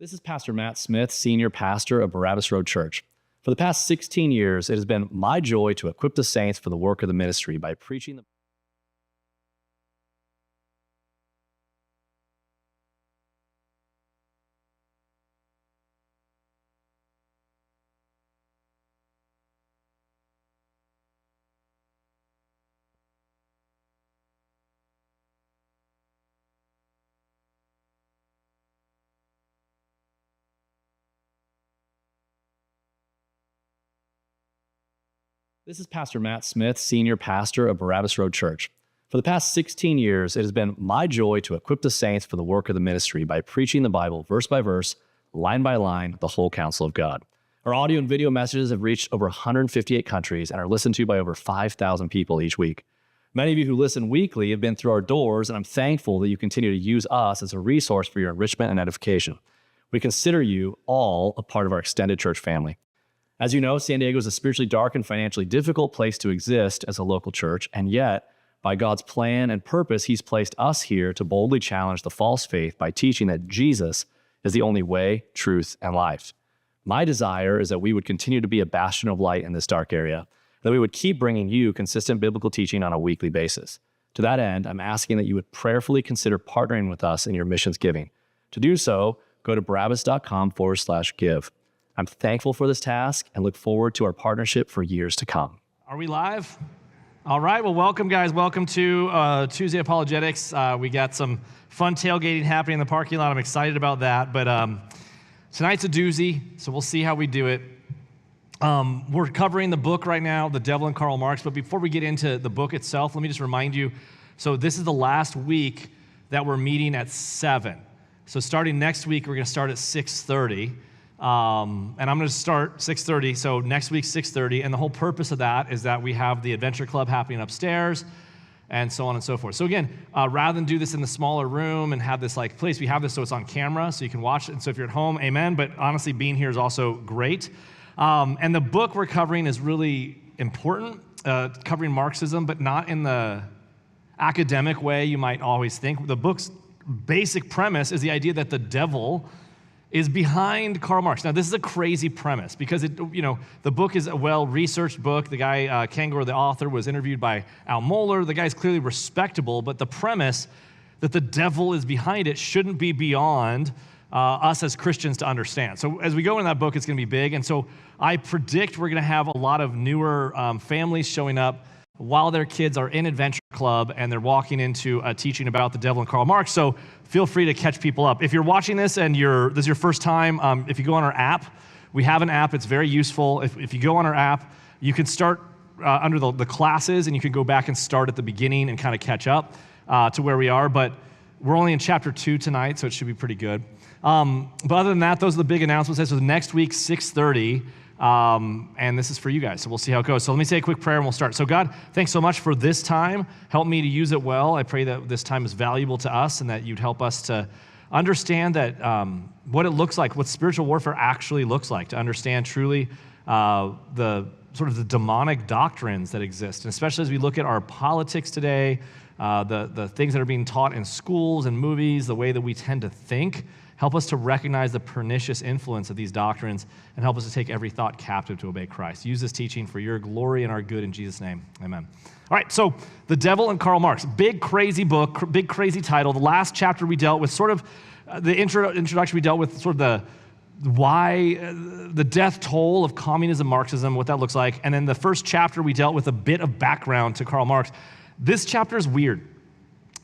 This is Pastor Matt Smith, Senior Pastor of Barabbas Road Church. For the past 16 years, it has been my joy to equip the saints for the work of the ministry by preaching the This is Pastor Matt Smith, Senior Pastor of Barabbas Road Church. For the past 16 years, it has been my joy to equip the saints for the work of the ministry by preaching the Bible verse by verse, line by line, the whole counsel of God. Our audio and video messages have reached over 158 countries and are listened to by over 5,000 people each week. Many of you who listen weekly have been through our doors, and I'm thankful that you continue to use us as a resource for your enrichment and edification. We consider you all a part of our extended church family. As you know, San Diego is a spiritually dark and financially difficult place to exist as a local church, and yet, by God's plan and purpose, He's placed us here to boldly challenge the false faith by teaching that Jesus is the only way, truth, and life. My desire is that we would continue to be a bastion of light in this dark area, that we would keep bringing you consistent biblical teaching on a weekly basis. To that end, I'm asking that you would prayerfully consider partnering with us in your missions giving. To do so, go to barabbas.com/give. I'm thankful for this task and look forward to our partnership for years to come. Are we live? All right, well, welcome, guys. Welcome to Tuesday Apologetics. We got some fun tailgating happening in the parking lot. I'm excited about that, but tonight's a doozy, so we'll see how we do it. We're covering the book right now, The Devil and Karl Marx, but before we get into the book itself, let me just remind you, so this is the last week that we're meeting at 7. So starting next week, we're going to start at 6:30. And I'm going to start 6:30, so next week 6:30, and the whole purpose of that is that we have the Adventure Club happening upstairs, and so on and so forth. So again, rather than do this in the smaller room and have this like place, we have this so it's on camera, so you can watch it, and so if you're at home, amen, but honestly, being here is also great. And the book we're covering is really important, covering Marxism, but not in the academic way you might always think. The book's basic premise is the idea that the devil is behind Karl Marx. Now, this is a crazy premise because the book is a well-researched book. The guy, Kengor, the author, was interviewed by Al Mohler. The guy's clearly respectable, but the premise that the devil is behind it shouldn't be beyond us as Christians to understand. So as we go in that book, it's going to be big. And so I predict we're going to have a lot of newer families showing up while their kids are in Adventure Club and they're walking into a teaching about the devil and Karl Marx. So feel free to catch people up. If you're watching this and this is your first time, if you go on our app, we have an app. It's very useful. If you go on our app, you can start under the classes, and you can go back and start at the beginning and kind of catch up to where we are. But we're only in chapter 2 tonight, so it should be pretty good. But other than that, those are the big announcements. So next week, 6:30. And this is for you guys, so we'll see how it goes. So let me say a quick prayer and we'll start. So God, thanks so much for this time. Help me to use it well. I pray that this time is valuable to us and that you'd help us to understand that what it looks like, what spiritual warfare actually looks like, to understand truly the sort of the demonic doctrines that exist. And especially as we look at our politics today, the things that are being taught in schools and movies, the way that we tend to think. Help us to recognize the pernicious influence of these doctrines and help us to take every thought captive to obey Christ. Use this teaching for your glory and our good in Jesus' name. Amen. All right, so The Devil and Karl Marx. Big, crazy book, big, crazy title. The last chapter we dealt with sort of the introduction we dealt with sort of the death toll of communism, Marxism, what that looks like. And then the first chapter we dealt with a bit of background to Karl Marx. This chapter is weird.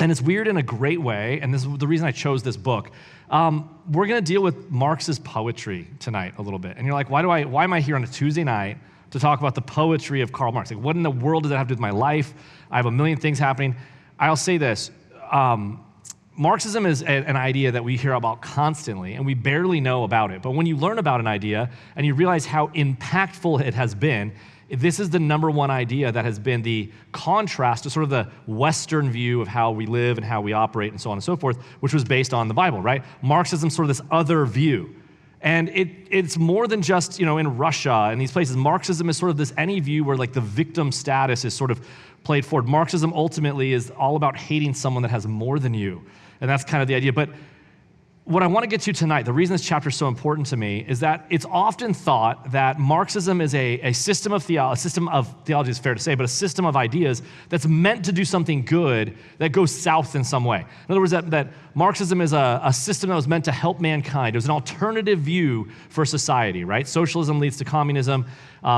And it's weird in a great way, and this is the reason I chose this book. We're going to deal with Marx's poetry tonight a little bit. And you're like, why am I here on a Tuesday night to talk about the poetry of Karl Marx? Like, what in the world does that have to do with my life? I have a million things happening. I'll say this. Marxism is an idea that we hear about constantly, and we barely know about it. But when you learn about an idea and you realize how impactful it has been, this is the number one idea that has been the contrast to sort of the Western view of how we live and how we operate and so on and so forth, which was based on the Bible, right? Marxism, sort of this other view. And it's more than just, in Russia and these places. Marxism is sort of this any view where like the victim status is sort of played forward. Marxism ultimately is all about hating someone that has more than you. And that's kind of the idea. But what I want to get to tonight, the reason this chapter is so important to me, is that it's often thought that Marxism is a system of theology, is fair to say, but a system of ideas that's meant to do something good that goes south in some way. In other words, that Marxism is a system that was meant to help mankind. It was an alternative view for society, right? Socialism leads to communism,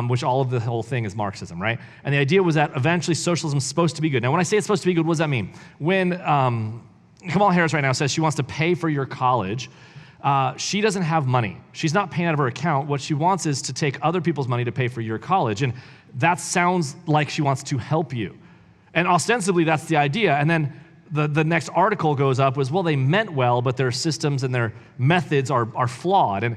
which all of the whole thing is Marxism, right? And the idea was that eventually socialism is supposed to be good. Now, when I say it's supposed to be good, what does that mean? When Kamala Harris right now says she wants to pay for your college, she doesn't have money. She's not paying out of her account. What she wants is to take other people's money to pay for your college. And that sounds like she wants to help you. And ostensibly, that's the idea. And then the next article goes up was, well, they meant well, but their systems and their methods are flawed. And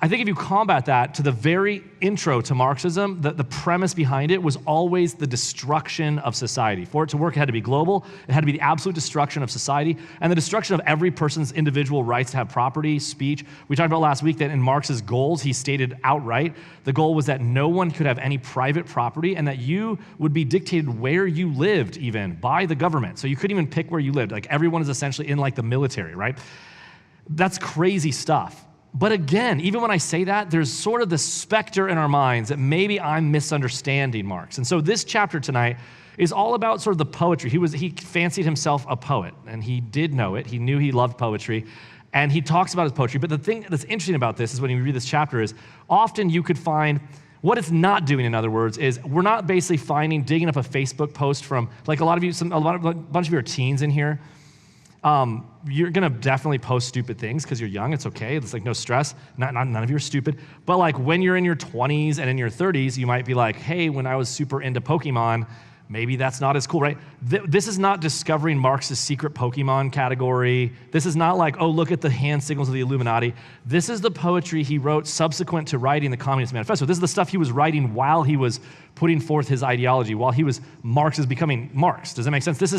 I think if you combat that to the very intro to Marxism, the premise behind it was always the destruction of society. For it to work, it had to be global. It had to be the absolute destruction of society and the destruction of every person's individual rights to have property, speech. We talked about last week that in Marx's goals, he stated outright, the goal was that no one could have any private property and that you would be dictated where you lived even by the government. So you couldn't even pick where you lived. Like everyone is essentially in like the military, right? That's crazy stuff. But again, even when I say that, there's sort of the specter in our minds that maybe I'm misunderstanding Marx. And so this chapter tonight is all about sort of the poetry. He fancied himself a poet, and he did know it. He knew he loved poetry, and he talks about his poetry. But the thing that's interesting about this is when you read this chapter is often you could find what it's not doing, in other words, is we're not basically digging up a Facebook post from, like a bunch of you are teens in here. You're gonna definitely post stupid things because you're young. It's okay. It's like no stress. None of you are stupid. But like when you're in your 20s and in your 30s, you might be like, hey, when I was super into Pokemon, maybe that's not as cool, right? This is not discovering Marx's secret Pokemon category. This is not like, oh, look at the hand signals of the Illuminati. This is the poetry he wrote subsequent to writing the Communist Manifesto. This is the stuff he was writing while he was putting forth his ideology, while Marx is becoming Marx. Does that make sense? This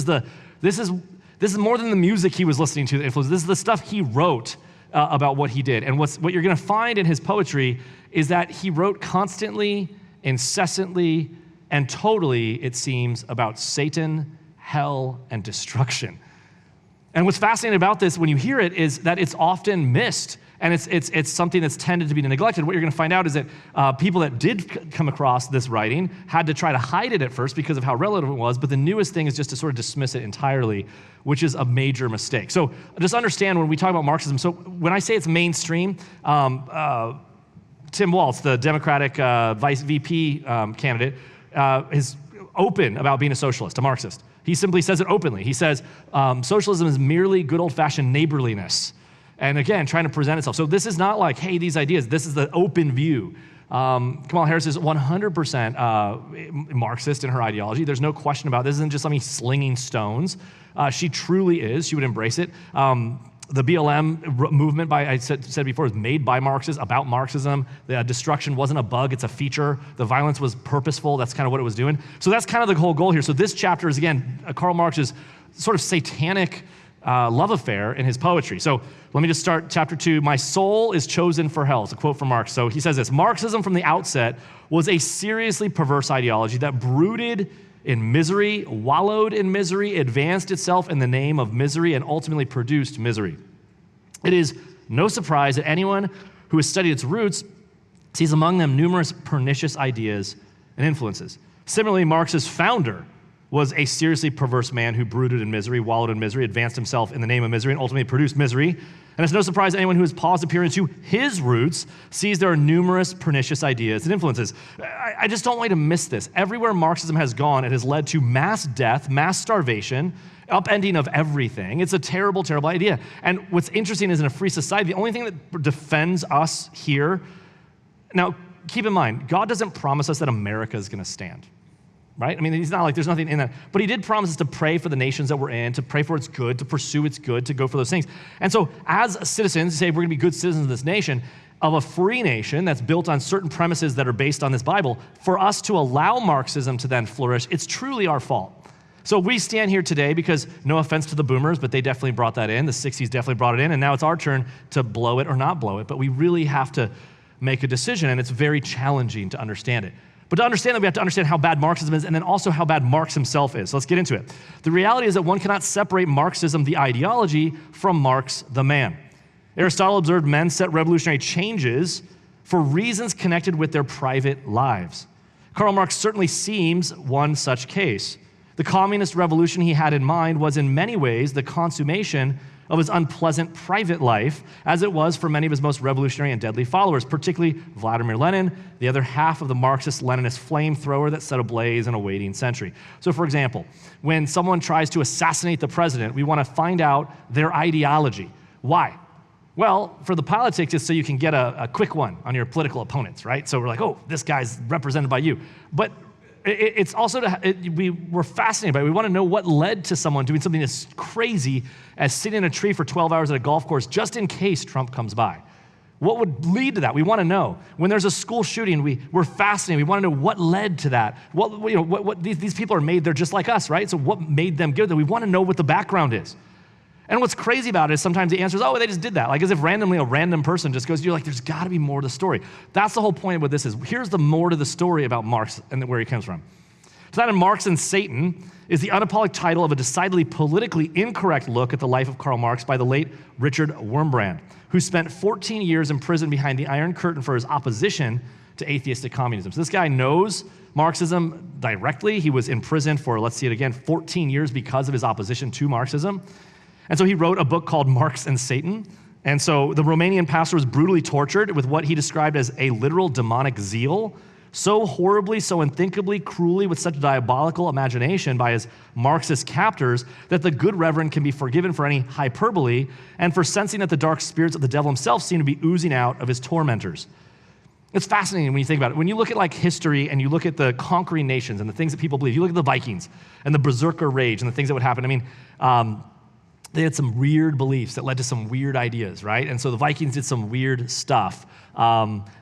is more than the music he was listening to that influenced. This is the stuff he wrote about what he did. And what you're going to find in his poetry is that he wrote constantly, incessantly, and totally, it seems, about Satan, hell, and destruction. And what's fascinating about this when you hear it is that it's often missed. And it's something that's tended to be neglected. What you're going to find out is that people that did come across this writing had to try to hide it at first because of how relevant it was, but the newest thing is just to sort of dismiss it entirely, which is a major mistake. So just understand when we talk about Marxism, so when I say it's mainstream, Tim Walz, the Democratic Vice VP candidate, is open about being a socialist, a Marxist. He simply says it openly. He says, socialism is merely good old-fashioned neighborliness. And again, trying to present itself. So this is not like, hey, these ideas, this is the open view. Kamala Harris is 100% Marxist in her ideology. There's no question about it. This isn't just something slinging stones. She truly is. She would embrace it. The BLM movement, I said before, is made by Marxists, about Marxism. The destruction wasn't a bug, it's a feature. The violence was purposeful. That's kind of what it was doing. So that's kind of the whole goal here. So this chapter is, again, Karl Marx's sort of satanic love affair in his poetry. So let me just start chapter 2. My soul is chosen for hell. It's a quote from Marx. So he says this: Marxism from the outset was a seriously perverse ideology that brooded in misery, wallowed in misery, advanced itself in the name of misery, and ultimately produced misery. It is no surprise that anyone who has studied its roots sees among them numerous pernicious ideas and influences. Similarly, Marx's founder was a seriously perverse man who brooded in misery, wallowed in misery, advanced himself in the name of misery, and ultimately produced misery. And it's no surprise anyone who has paused to peer into his roots sees there are numerous pernicious ideas and influences. I just don't want you to miss this. Everywhere Marxism has gone, it has led to mass death, mass starvation, upending of everything. It's a terrible, terrible idea. And what's interesting is in a free society, the only thing that defends us here, now keep in mind, God doesn't promise us that America is going to stand. Right? I mean, he's not like there's nothing in that. But he did promise us to pray for the nations that we're in, to pray for its good, to pursue its good, to go for those things. And so as citizens, say we're going to be good citizens of this nation, of a free nation that's built on certain premises that are based on this Bible, for us to allow Marxism to then flourish, it's truly our fault. So we stand here today because, no offense to the boomers, but they definitely brought that in. The 60s definitely brought it in, and now it's our turn to blow it or not blow it. But we really have to make a decision, and it's very challenging to understand it. But to understand that, we have to understand how bad Marxism is and then also how bad Marx himself is. So let's get into it. The reality is that one cannot separate Marxism, the ideology, from Marx, the man. Aristotle observed men set revolutionary changes for reasons connected with their private lives. Karl Marx certainly seems one such case. The communist revolution he had in mind was in many ways the consummation of his unpleasant private life, as it was for many of his most revolutionary and deadly followers, particularly Vladimir Lenin, the other half of the Marxist-Leninist flamethrower that set ablaze in a waiting century. So for example, when someone tries to assassinate the president, we want to find out their ideology. Why? Well, for the politics, it's so you can get a quick one on your political opponents, right? So we're like, oh, this guy's represented by you. But it's also, we're fascinated by it. We want to know what led to someone doing something as crazy as sitting in a tree for 12 hours at a golf course just in case Trump comes by. What would lead to that? We want to know. When there's a school shooting, we're fascinated. We want to know what led to that. These people are made, they're just like us, right? So what made them good? We want to know what the background is. And what's crazy about it is sometimes the answer is, oh, they just did that. Like as if randomly a random person just goes, you're like, there's got to be more to the story. That's the whole point of what this is. Here's the more to the story about Marx and where he comes from. So that in Marx and Satan is the unapologetic title of a decidedly politically incorrect look at the life of Karl Marx by the late Richard Wurmbrand, who spent 14 years in prison behind the Iron Curtain for his opposition to atheistic communism. So this guy knows Marxism directly. He was in prison for, let's see it again, 14 years because of his opposition to Marxism. And so he wrote a book called Marx and Satan. And so the Romanian pastor was brutally tortured with what he described as a literal demonic zeal, so horribly, so unthinkably, cruelly, with such diabolical imagination by his Marxist captors that the good reverend can be forgiven for any hyperbole and for sensing that the dark spirits of the devil himself seem to be oozing out of his tormentors. It's fascinating when you think about it. When you look at like history and you look at the conquering nations and the things that people believe, you look at the Vikings and the Berserker rage and the things that would happen. I mean, they had some weird beliefs that led to some weird ideas, right? And so the Vikings did some weird stuff.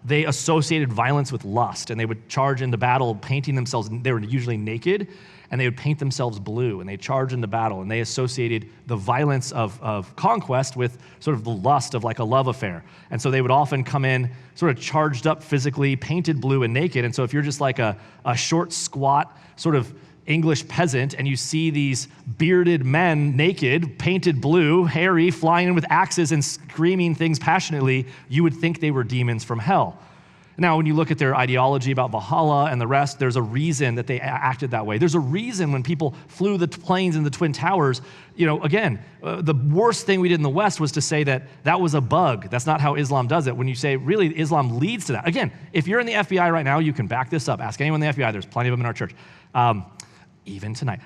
They associated violence with lust, and they would charge into battle painting themselves. They were usually naked, and they would paint themselves blue, and they charge into battle, and they associated the violence of conquest with sort of the lust of like a love affair. And so they would often come in sort of charged up physically, painted blue and naked. And so if you're just like a short, squat, sort of English peasant, and you see these bearded men naked, painted blue, hairy, flying in with axes and screaming things passionately, you would think they were demons from hell. Now, when you look at their ideology about Valhalla and the rest, there's a reason that they acted that way. There's a reason when people flew the planes in the Twin Towers, again, the worst thing we did in the West was to say that that was a bug. That's not how Islam does it. When you say, really, Islam leads to that. Again, if you're in the FBI right now, you can back this up. Ask anyone in the FBI. There's plenty of them in our church. Even tonight.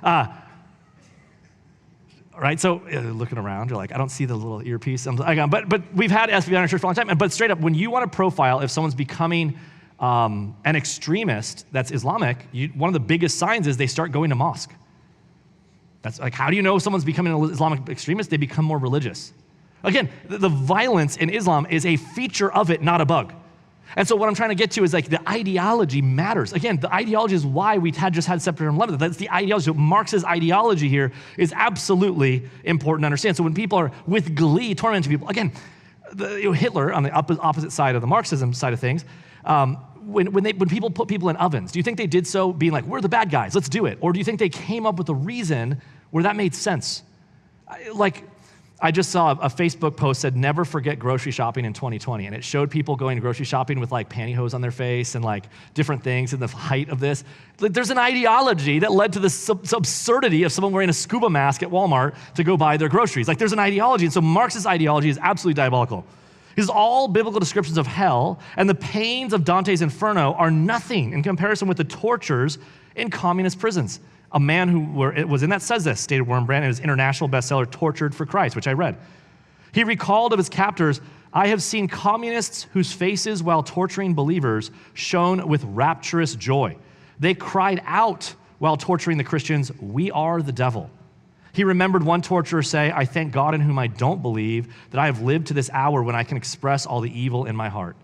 Right, so looking around, you're like, I don't see the little earpiece. But we've had FBI in our church for a long time. But straight up, when you want to profile if someone's becoming an extremist that's Islamic, one of the biggest signs is they start going to mosque. That's like, how do you know someone's becoming an Islamic extremist? They become more religious. Again, the violence in Islam is a feature of it, not a bug. And so what I'm trying to get to is like the ideology matters. Again, the ideology is why we just had September 11th. That's the ideology. So Marx's ideology here is absolutely important to understand. So when people are with glee tormenting people, again, Hitler on the opposite side of the Marxism side of things, when people put people in ovens, do you think they did so being like, we're the bad guys, let's do it? Or do you think they came up with a reason where that made sense? I just saw a Facebook post said, never forget grocery shopping in 2020. And it showed people going grocery shopping with like pantyhose on their face and like different things in the height of this. Like, there's an ideology that led to this absurdity of someone wearing a scuba mask at Walmart to go buy their groceries. Like there's an ideology. And so Marx's ideology is absolutely diabolical. Because all biblical descriptions of hell and the pains of Dante's Inferno are nothing in comparison with the tortures in communist prisons. A man who was in that says this, stated Wurmbrand in his international bestseller, Tortured for Christ, which I read. He recalled of his captors, I have seen communists whose faces while torturing believers shone with rapturous joy. They cried out while torturing the Christians, we are the devil. He remembered one torturer say, I thank God in whom I don't believe that I have lived to this hour when I can express all the evil in my heart.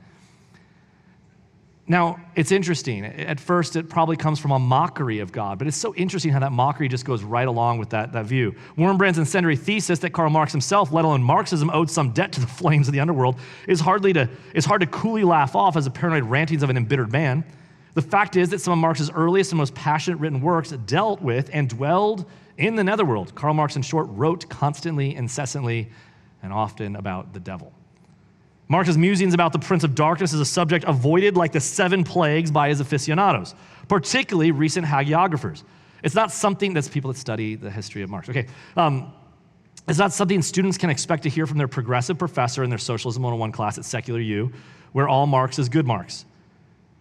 Now, it's interesting. At first, it probably comes from a mockery of God, but it's so interesting how that mockery just goes right along with that view. Wurmbrand's incendiary thesis that Karl Marx himself, let alone Marxism, owed some debt to the flames of the underworld is hard to coolly laugh off as the paranoid rantings of an embittered man. The fact is that some of Marx's earliest and most passionate written works dealt with and dwelled in the netherworld. Karl Marx, in short, wrote constantly, incessantly, and often about the devil. Marx's musings about the Prince of Darkness is a subject avoided like the 7 plagues by his aficionados, particularly recent hagiographers. It's not something that's people that study the history of Marx. Okay, it's not something students can expect to hear from their progressive professor in their Socialism 101 class at Secular U, where all Marx is good Marx.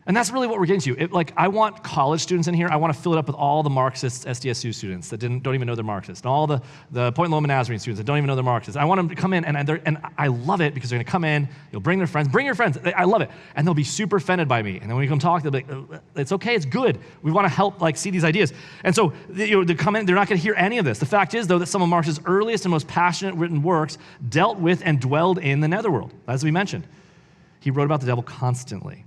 And that's really what we're getting to. I want college students in here. I want to fill it up with all the Marxist SDSU students that don't even know they're Marxist, and all the Point Loma Nazarene students that don't even know they're Marxist. I want them to come in, and I love it because they're going to come in, you'll bring their friends, bring your friends. I love it. And they'll be super offended by me. And then when we come talk, they'll be like, it's okay, it's good. We want to help see these ideas. And so they come in, they're not going to hear any of this. The fact is, though, that some of Marx's earliest and most passionate written works dealt with and dwelled in the netherworld, as we mentioned. He wrote about the devil constantly.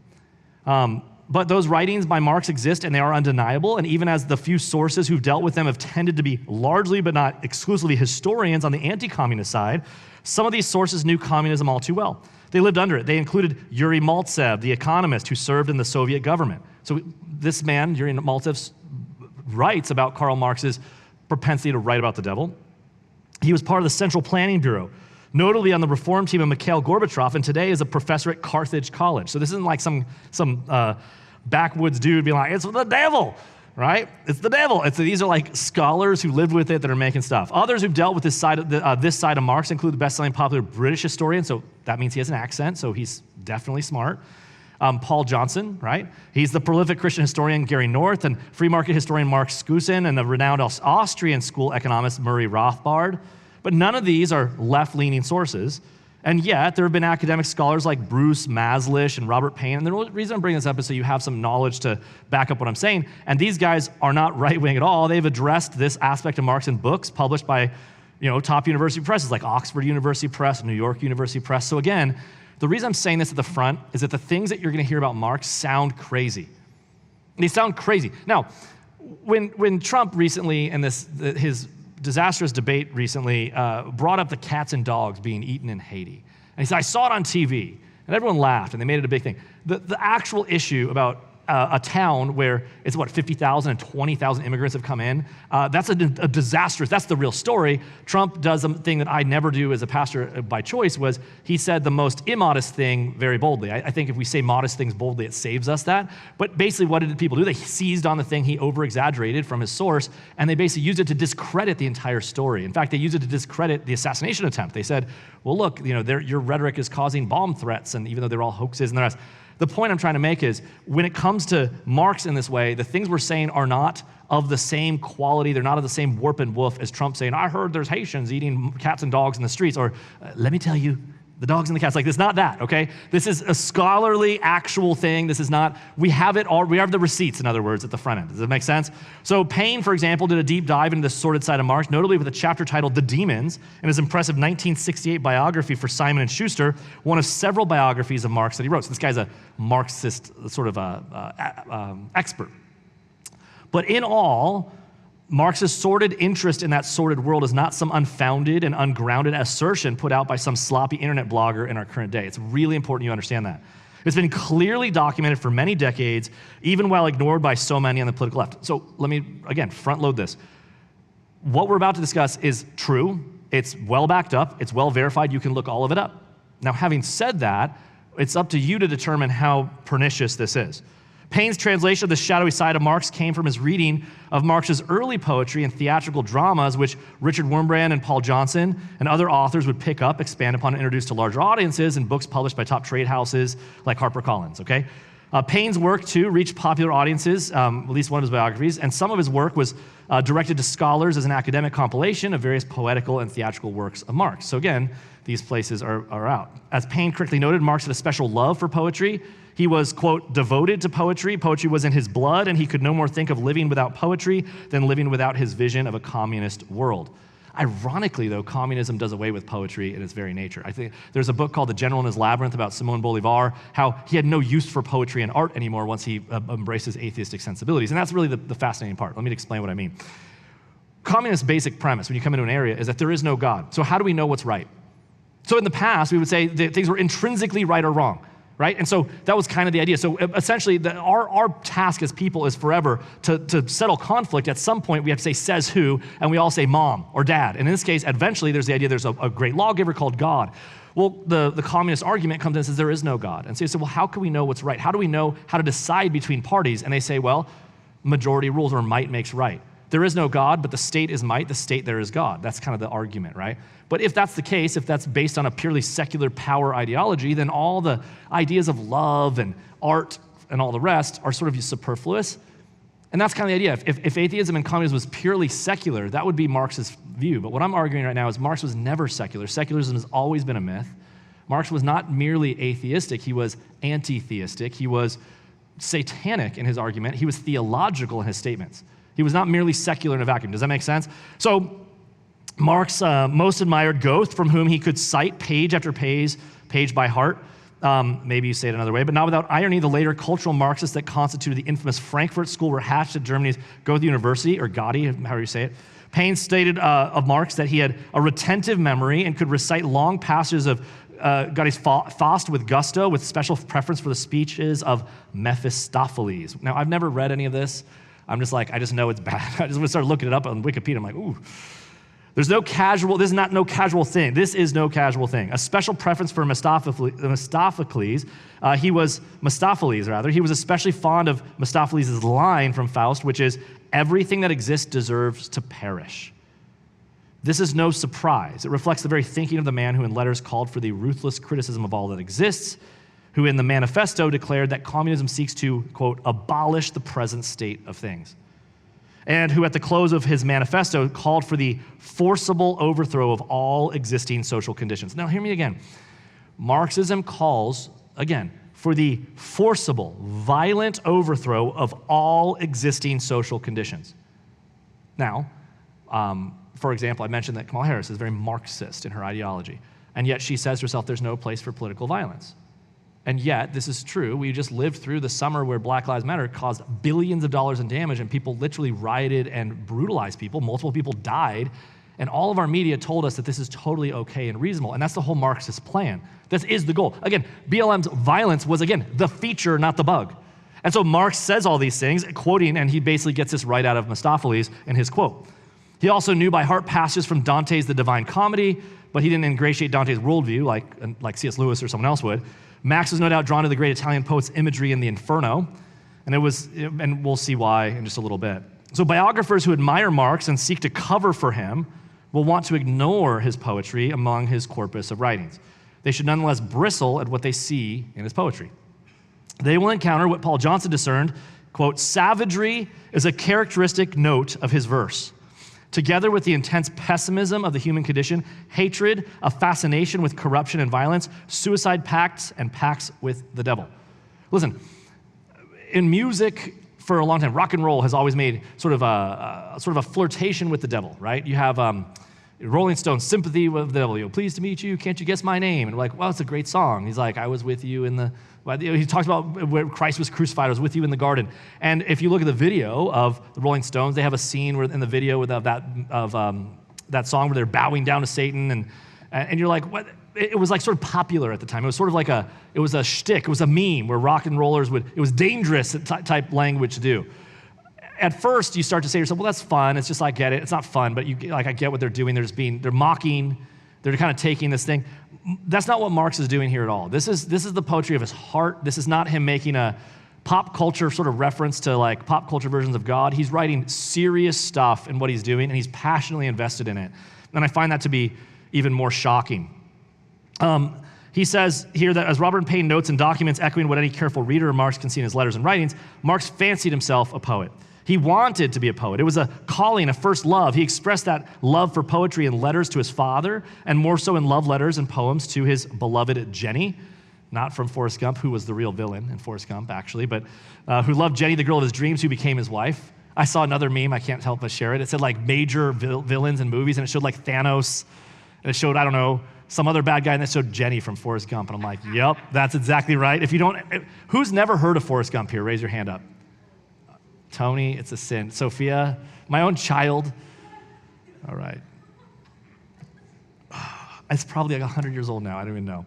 But those writings by Marx exist, and they are undeniable, and even as the few sources who've dealt with them have tended to be largely but not exclusively historians on the anti-communist side, some of these sources knew communism all too well. They lived under it. They included Yuri Maltsev, the economist who served in the Soviet government. So this man, Yuri Maltsev, writes about Karl Marx's propensity to write about the devil. He was part of the Central Planning Bureau, notably on the reform team of Mikhail Gorbachev, and today is a professor at Carthage College. So this isn't like some backwoods dude being like, it's the devil, right? It's the devil. These are like scholars who lived with it that are making stuff. Others who've dealt with this side of Marx include the best-selling popular British historian, so that means he has an accent, so he's definitely smart. Paul Johnson, right? He's the prolific Christian historian Gary North and free market historian Mark Skusin and the renowned Austrian school economist Murray Rothbard. But none of these are left-leaning sources. And yet, there have been academic scholars like Bruce Maslish and Robert Payne. And the reason I'm bringing this up is so you have some knowledge to back up what I'm saying. And these guys are not right-wing at all. They've addressed this aspect of Marx in books published by top university presses like Oxford University Press, New York University Press. So again, the reason I'm saying this at the front is that the things that you're going to hear about Marx sound crazy. They sound crazy. Now, when Trump recently, and his disastrous debate recently, brought up the cats and dogs being eaten in Haiti. And he said, I saw it on TV. And everyone laughed, and they made it a big thing. The actual issue about a town where it's 50,000 and 20,000 immigrants have come in, that's a disastrous, that's the real story. Trump does a thing that I never do as a pastor by choice, was he said the most immodest thing very boldly. I think if we say modest things boldly, it saves us that. But basically, what did people do? They seized on the thing he over-exaggerated from his source, and they basically used it to discredit the entire story. In fact, they used it to discredit the assassination attempt. They said, well, look, your rhetoric is causing bomb threats, and even though they're all hoaxes and the rest. The point I'm trying to make is, when it comes to Marx in this way, the things we're saying are not of the same quality, they're not of the same warp and woof as Trump saying, I heard there's Haitians eating cats and dogs in the streets, or let me tell you, the dogs and the cats. It's not that, okay? This is a scholarly, actual thing. This is not, we have the receipts, in other words, at the front end. Does that make sense? So Payne, for example, did a deep dive into the sordid side of Marx, notably with a chapter titled The Demons, in his impressive 1968 biography for Simon & Schuster, one of several biographies of Marx that he wrote. So this guy's a Marxist sort of expert. But in all, Marx's sordid interest in that sordid world is not some unfounded and ungrounded assertion put out by some sloppy internet blogger in our current day. It's really important you understand that. It's been clearly documented for many decades, even while ignored by so many on the political left. So let me, again, front load this. What we're about to discuss is true. It's well backed up. It's well verified. You can look all of it up. Now, having said that, it's up to you to determine how pernicious this is. Payne's translation of the shadowy side of Marx came from his reading of Marx's early poetry and theatrical dramas, which Richard Wurmbrand and Paul Johnson and other authors would pick up, expand upon, and introduce to larger audiences in books published by top trade houses like HarperCollins, okay? Payne's work, too, reached popular audiences, at least one of his biographies, and some of his work was directed to scholars as an academic compilation of various poetical and theatrical works of Marx. So again, these places are out. As Payne correctly noted, Marx had a special love for poetry. He was, quote, devoted to poetry. Poetry was in his blood, and he could no more think of living without poetry than living without his vision of a communist world. Ironically, though, communism does away with poetry in its very nature. I think there's a book called The General and His Labyrinth about Simon Bolivar, how he had no use for poetry and art anymore once he embraced his atheistic sensibilities. And that's really the fascinating part. Let me explain what I mean. Communist basic premise when you come into an area is that there is no God. So how do we know what's right? So in the past, we would say that things were intrinsically right or wrong. Right? And so that was kind of the idea. So essentially, our task as people is forever to settle conflict. At some point, we have to say, says who, and we all say mom or dad. And in this case, eventually, there's the idea there's a great lawgiver called God. Well, the communist argument comes in and says there is no God. And so you say, well, how can we know what's right? How do we know how to decide between parties? And they say, well, majority rules, or might makes right. There is no God, but the state is might, the state there is God. That's kind of the argument, right? But if that's the case, if that's based on a purely secular power ideology, then all the ideas of love and art and all the rest are sort of superfluous. And that's kind of the idea. If atheism and communism was purely secular, that would be Marx's view. But what I'm arguing right now is Marx was never secular. Secularism has always been a myth. Marx was not merely atheistic. He was anti-theistic. He was satanic in his argument. He was theological in his statements. He was not merely secular in a vacuum. Does that make sense? So Marx most admired Goethe, from whom he could cite page after page by heart. Maybe you say it another way, but not without irony. The later cultural Marxists that constituted the infamous Frankfurt School were hatched at Germany's Goethe University, or Gotti, however you say it. Paine stated of Marx that he had a retentive memory and could recite long passages of Gotti's Faust with gusto, with special preference for the speeches of Mephistopheles. Now, I've never read any of this. I'm just like, I just know it's bad. I just started looking it up on Wikipedia. I'm like, ooh. This is no casual thing. This is no casual thing. A special preference for Mephistopheles. He was especially fond of Mephistopheles' line from Faust, which is, everything that exists deserves to perish. This is no surprise. It reflects the very thinking of the man who in letters called for the ruthless criticism of all that exists, who in the manifesto declared that communism seeks to, quote, abolish the present state of things, and who at the close of his manifesto called for the forcible overthrow of all existing social conditions. Now, hear me again. Marxism calls, again, for the forcible, violent overthrow of all existing social conditions. Now, for example, I mentioned that Kamala Harris is very Marxist in her ideology, and yet she says to herself there's no place for political violence. And yet, this is true. We just lived through the summer where Black Lives Matter caused billions of dollars in damage, and people literally rioted and brutalized people. Multiple people died, and all of our media told us that this is totally okay and reasonable, and that's the whole Marxist plan. This is the goal. Again, BLM's violence was, again, the feature, not the bug. And so Marx says all these things, quoting, and he basically gets this right out of Mephistopheles in his quote. He also knew by heart passages from Dante's The Divine Comedy, but he didn't ingratiate Dante's worldview like C.S. Lewis or someone else would. Max was no doubt drawn to the great Italian poet's imagery in the Inferno, and we'll see why in just a little bit. So biographers who admire Marx and seek to cover for him will want to ignore his poetry among his corpus of writings. They should nonetheless bristle at what they see in his poetry. They will encounter what Paul Johnson discerned, quote, savagery is a characteristic note of his verse. Together with the intense pessimism of the human condition, hatred, a fascination with corruption and violence, suicide pacts, and pacts with the devil. Listen, in music for a long time, rock and roll has always made sort of a flirtation with the devil, right? You have Rolling Stones, Sympathy with the Devil. Pleased to meet you, can't you guess my name? And we're like, well, it's a great song. He's like, I was with you in the... He talks about where Christ was crucified. I was with you in the garden. And if you look at the video of the Rolling Stones, they have a scene where in the video of that song where they're bowing down to Satan, and you're like, what? It was like sort of popular at the time. It was sort of like a shtick. It was a meme where rock and rollers it was dangerous type language to do. At first, you start to say to yourself, well, that's fun. It's just, I get it. It's not fun, but I get what they're doing. They're mocking. They're kind of taking this thing. That's not what Marx is doing here at all. This is the poetry of his heart. This is not him making a pop culture sort of reference to like pop culture versions of God. He's writing serious stuff in what he's doing, and he's passionately invested in it. And I find that to be even more shocking. He says here that as Robert Payne notes in documents echoing what any careful reader of Marx can see in his letters and writings, Marx fancied himself a poet. He wanted to be a poet. It was a calling, a first love. He expressed that love for poetry in letters to his father, and more so in love letters and poems to his beloved Jenny, not from Forrest Gump, who was the real villain in Forrest Gump, actually, but who loved Jenny, the girl of his dreams, who became his wife. I saw another meme, I can't help but share it. It said like major villains in movies, and it showed like Thanos, and it showed, I don't know, some other bad guy, and it showed Jenny from Forrest Gump, and I'm like, yep, that's exactly right. Who's never heard of Forrest Gump here? Raise your hand up. Tony, it's a sin. Sophia, my own child. All right. It's probably like 100 years old now. I don't even know.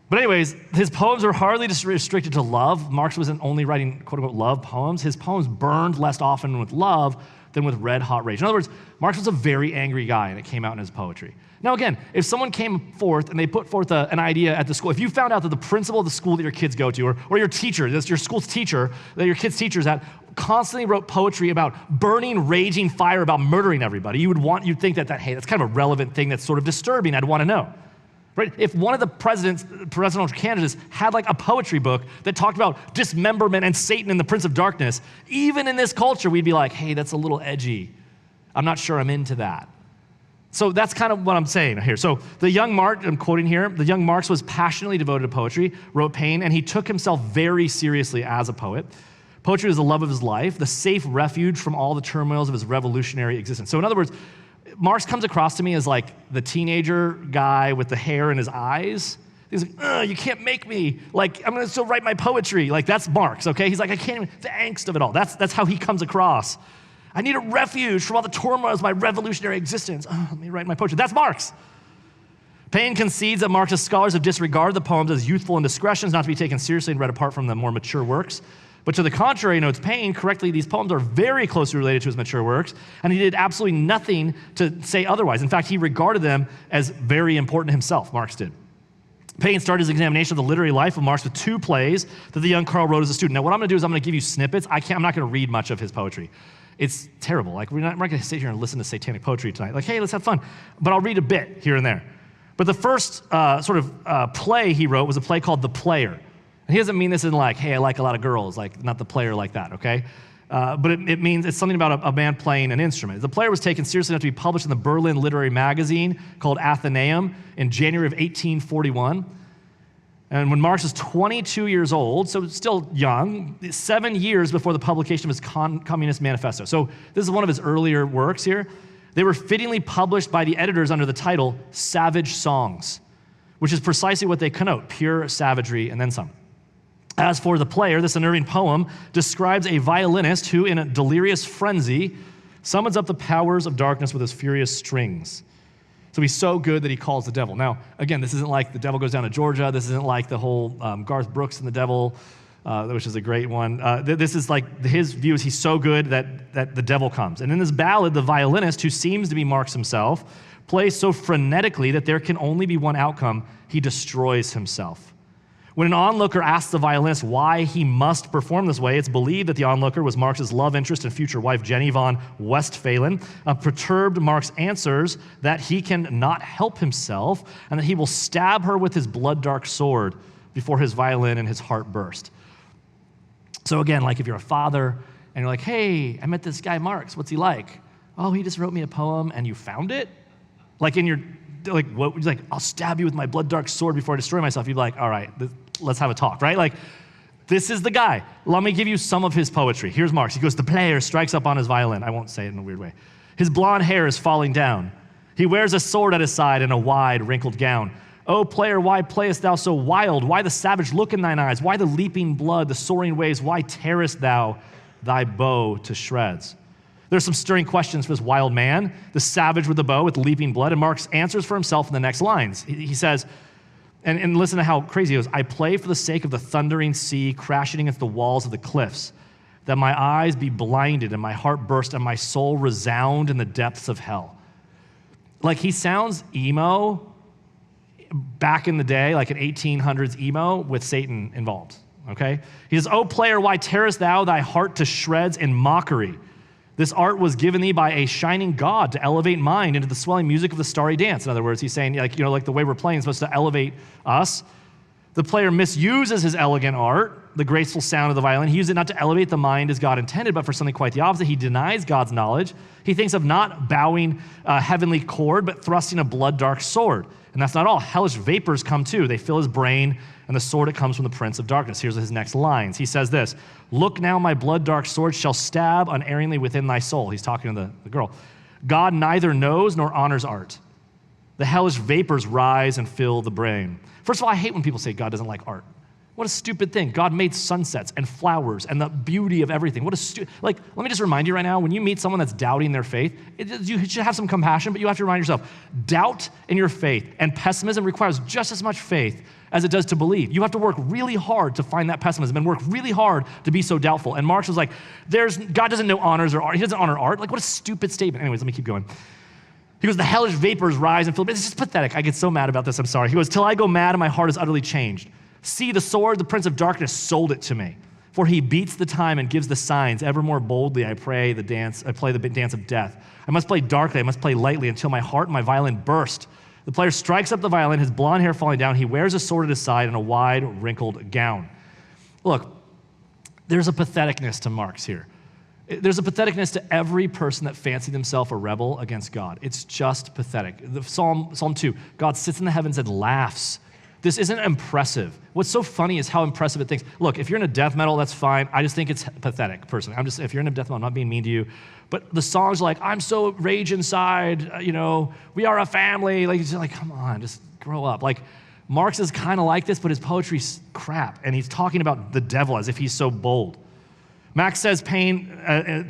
But anyways, his poems are hardly just restricted to love. Marx wasn't only writing quote-unquote love poems. His poems burned less often with love than with red-hot rage. In other words, Marx was a very angry guy, and it came out in his poetry. Now again, if someone came forth and they put forth an idea at the school, if you found out that the principal of the school that your kids go to, or your teacher, that's your school's teacher, that your kid's teacher's at, constantly wrote poetry about burning, raging fire, about murdering everybody, you'd think that, hey, that's kind of a relevant thing that's sort of disturbing, I'd want to know. Right? If one of the presidential candidates had like a poetry book that talked about dismemberment and Satan and the Prince of Darkness, even in this culture, we'd be like, hey, that's a little edgy. I'm not sure I'm into that. So that's kind of what I'm saying here. So the young Marx, I'm quoting here, the young Marx was passionately devoted to poetry, wrote Pain, and he took himself very seriously as a poet. Poetry was the love of his life, the safe refuge from all the turmoils of his revolutionary existence. So in other words, Marx comes across to me as like the teenager guy with the hair in his eyes. He's like, you can't make me. Like, I'm going to still write my poetry. Like, that's Marx, okay? He's like, I can't even, the angst of it all. That's how he comes across. I need a refuge from all the turmoils of my revolutionary existence. Let me write my poetry. That's Marx. Paine concedes that Marxist scholars have disregarded the poems as youthful indiscretions, not to be taken seriously and read apart from the more mature works. But to the contrary, notes Paine, correctly, these poems are very closely related to his mature works, and he did absolutely nothing to say otherwise. In fact, he regarded them as very important himself, Marx did. Paine started his examination of the literary life of Marx with 2 plays that the young Karl wrote as a student. Now, what I'm going to do is I'm going to give you snippets. I'm not going to read much of his poetry. It's terrible. Like, we're not going to sit here and listen to satanic poetry tonight. Like, hey, let's have fun. But I'll read a bit here and there. But the first play he wrote was a play called The Player. And he doesn't mean this in like, hey, I like a lot of girls, like not the player like that, okay? But it means it's something about a man playing an instrument. The Player was taken seriously enough to be published in the Berlin literary magazine called Athenaeum in January of 1841. And when Marx was 22 years old, so still young, 7 years before the publication of his Communist Manifesto. So this is one of his earlier works here. They were fittingly published by the editors under the title Savage Songs, which is precisely what they connote, pure savagery and then some. As for The Player, this unnerving poem describes a violinist who, in a delirious frenzy, summons up the powers of darkness with his furious strings. So he's so good that he calls the devil. Now, again, this isn't like The Devil Goes Down to Georgia. This isn't like the whole Garth Brooks and the Devil, which is a great one. This is like his view is he's so good that the devil comes. And in this ballad, the violinist, who seems to be Marx himself, plays so frenetically that there can only be one outcome. He destroys himself. When an onlooker asks the violinist why he must perform this way, it's believed that the onlooker was Marx's love interest and future wife, Jenny von Westphalen. Perturbed, Marx answers that he can not help himself and that he will stab her with his blood-dark sword before his violin and his heart burst. So again, like if you're a father and you're like, hey, I met this guy Marx, what's he like? Oh, he just wrote me a poem and you found it? Like in your, like, what, like, I'll stab you with my blood-dark sword before I destroy myself. You'd be like, all right, let's have a talk, right? Like, this is the guy. Let me give you some of his poetry. Here's Marx. He goes, the player strikes up on his violin. I won't say it in a weird way. His blonde hair is falling down. He wears a sword at his side and a wide, wrinkled gown. O player, why playest thou so wild? Why the savage look in thine eyes? Why the leaping blood, the soaring waves? Why tearest thou thy bow to shreds? There's some stirring questions for this wild man, the savage with the bow, with leaping blood, and Marx answers for himself in the next lines. He says, and listen to how crazy he goes, I play for the sake of the thundering sea crashing against the walls of the cliffs, that my eyes be blinded and my heart burst and my soul resound in the depths of hell. Like, he sounds emo back in the day, like an 1800s emo with Satan involved, okay? He says, O player, why tearest thou thy heart to shreds in mockery? This art was given thee by a shining God to elevate mind into the swelling music of the starry dance. In other words, he's saying, like, like the way we're playing is supposed to elevate us. The player misuses his elegant art, the graceful sound of the violin. He uses it not to elevate the mind as God intended, but for something quite the opposite. He denies God's knowledge. He thinks of not bowing a heavenly chord, but thrusting a blood-dark sword. And that's not all. Hellish vapors come too. They fill his brain, and the sword it comes from the prince of darkness. Here's his next lines. He says this, look now, my blood-dark sword shall stab unerringly within thy soul. He's talking to the girl. God neither knows nor honors art. The hellish vapors rise and fill the brain. First of all, I hate when people say God doesn't like art. What a stupid thing. God made sunsets and flowers and the beauty of everything. Let me just remind you right now, when you meet someone that's doubting their faith, you should have some compassion, but you have to remind yourself, doubt in your faith and pessimism requires just as much faith as it does to believe. You have to work really hard to find that pessimism and work really hard to be so doubtful. And Marx was like, God doesn't know honors or art. He doesn't honor art. Like, what a stupid statement. Anyways, let me keep going. He goes, the hellish vapors rise and fill. It's just pathetic. I get so mad about this. I'm sorry. He goes, till I go mad and my heart is utterly changed. See, the sword, the prince of darkness, sold it to me. For he beats the time and gives the signs. Ever more boldly I play the dance of death. I must play darkly, I must play lightly until my heart and my violin burst. The player strikes up the violin, his blonde hair falling down. He wears a sword at his side and a wide, wrinkled gown. Look, there's a patheticness to Marx here. There's a patheticness to every person that fancied himself a rebel against God. It's just pathetic. Psalm 2, God sits in the heavens and laughs. This isn't impressive. What's so funny is how impressive it thinks. Look, if you're in a death metal, that's fine. I just think it's pathetic, personally. If you're in a death metal, I'm not being mean to you. But the songs like, I'm so rage inside, we are a family. Like, it's like, come on, just grow up. Like, Marx is kind of like this, but his poetry's crap. And he's talking about the devil as if he's so bold. Max says Paine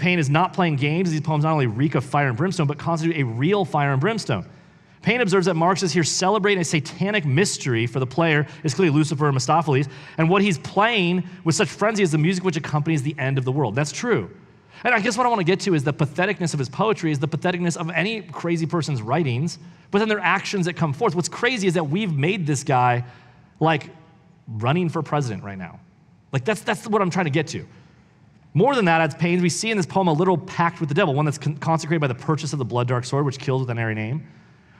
is not playing games. These poems not only reek of fire and brimstone, but constitute a real fire and brimstone. Paine observes that Marx is here celebrating a satanic mystery for the player, is clearly Lucifer and Mephistopheles, and what he's playing with such frenzy is the music which accompanies the end of the world. That's true. And I guess what I want to get to is the patheticness of his poetry is the patheticness of any crazy person's writings, but then their actions that come forth. What's crazy is that we've made this guy like running for president right now. Like that's what I'm trying to get to. More than that, as Paine, we see in this poem a literal pact with the devil, one that's consecrated by the purchase of the blood-dark sword, which kills with an airy name.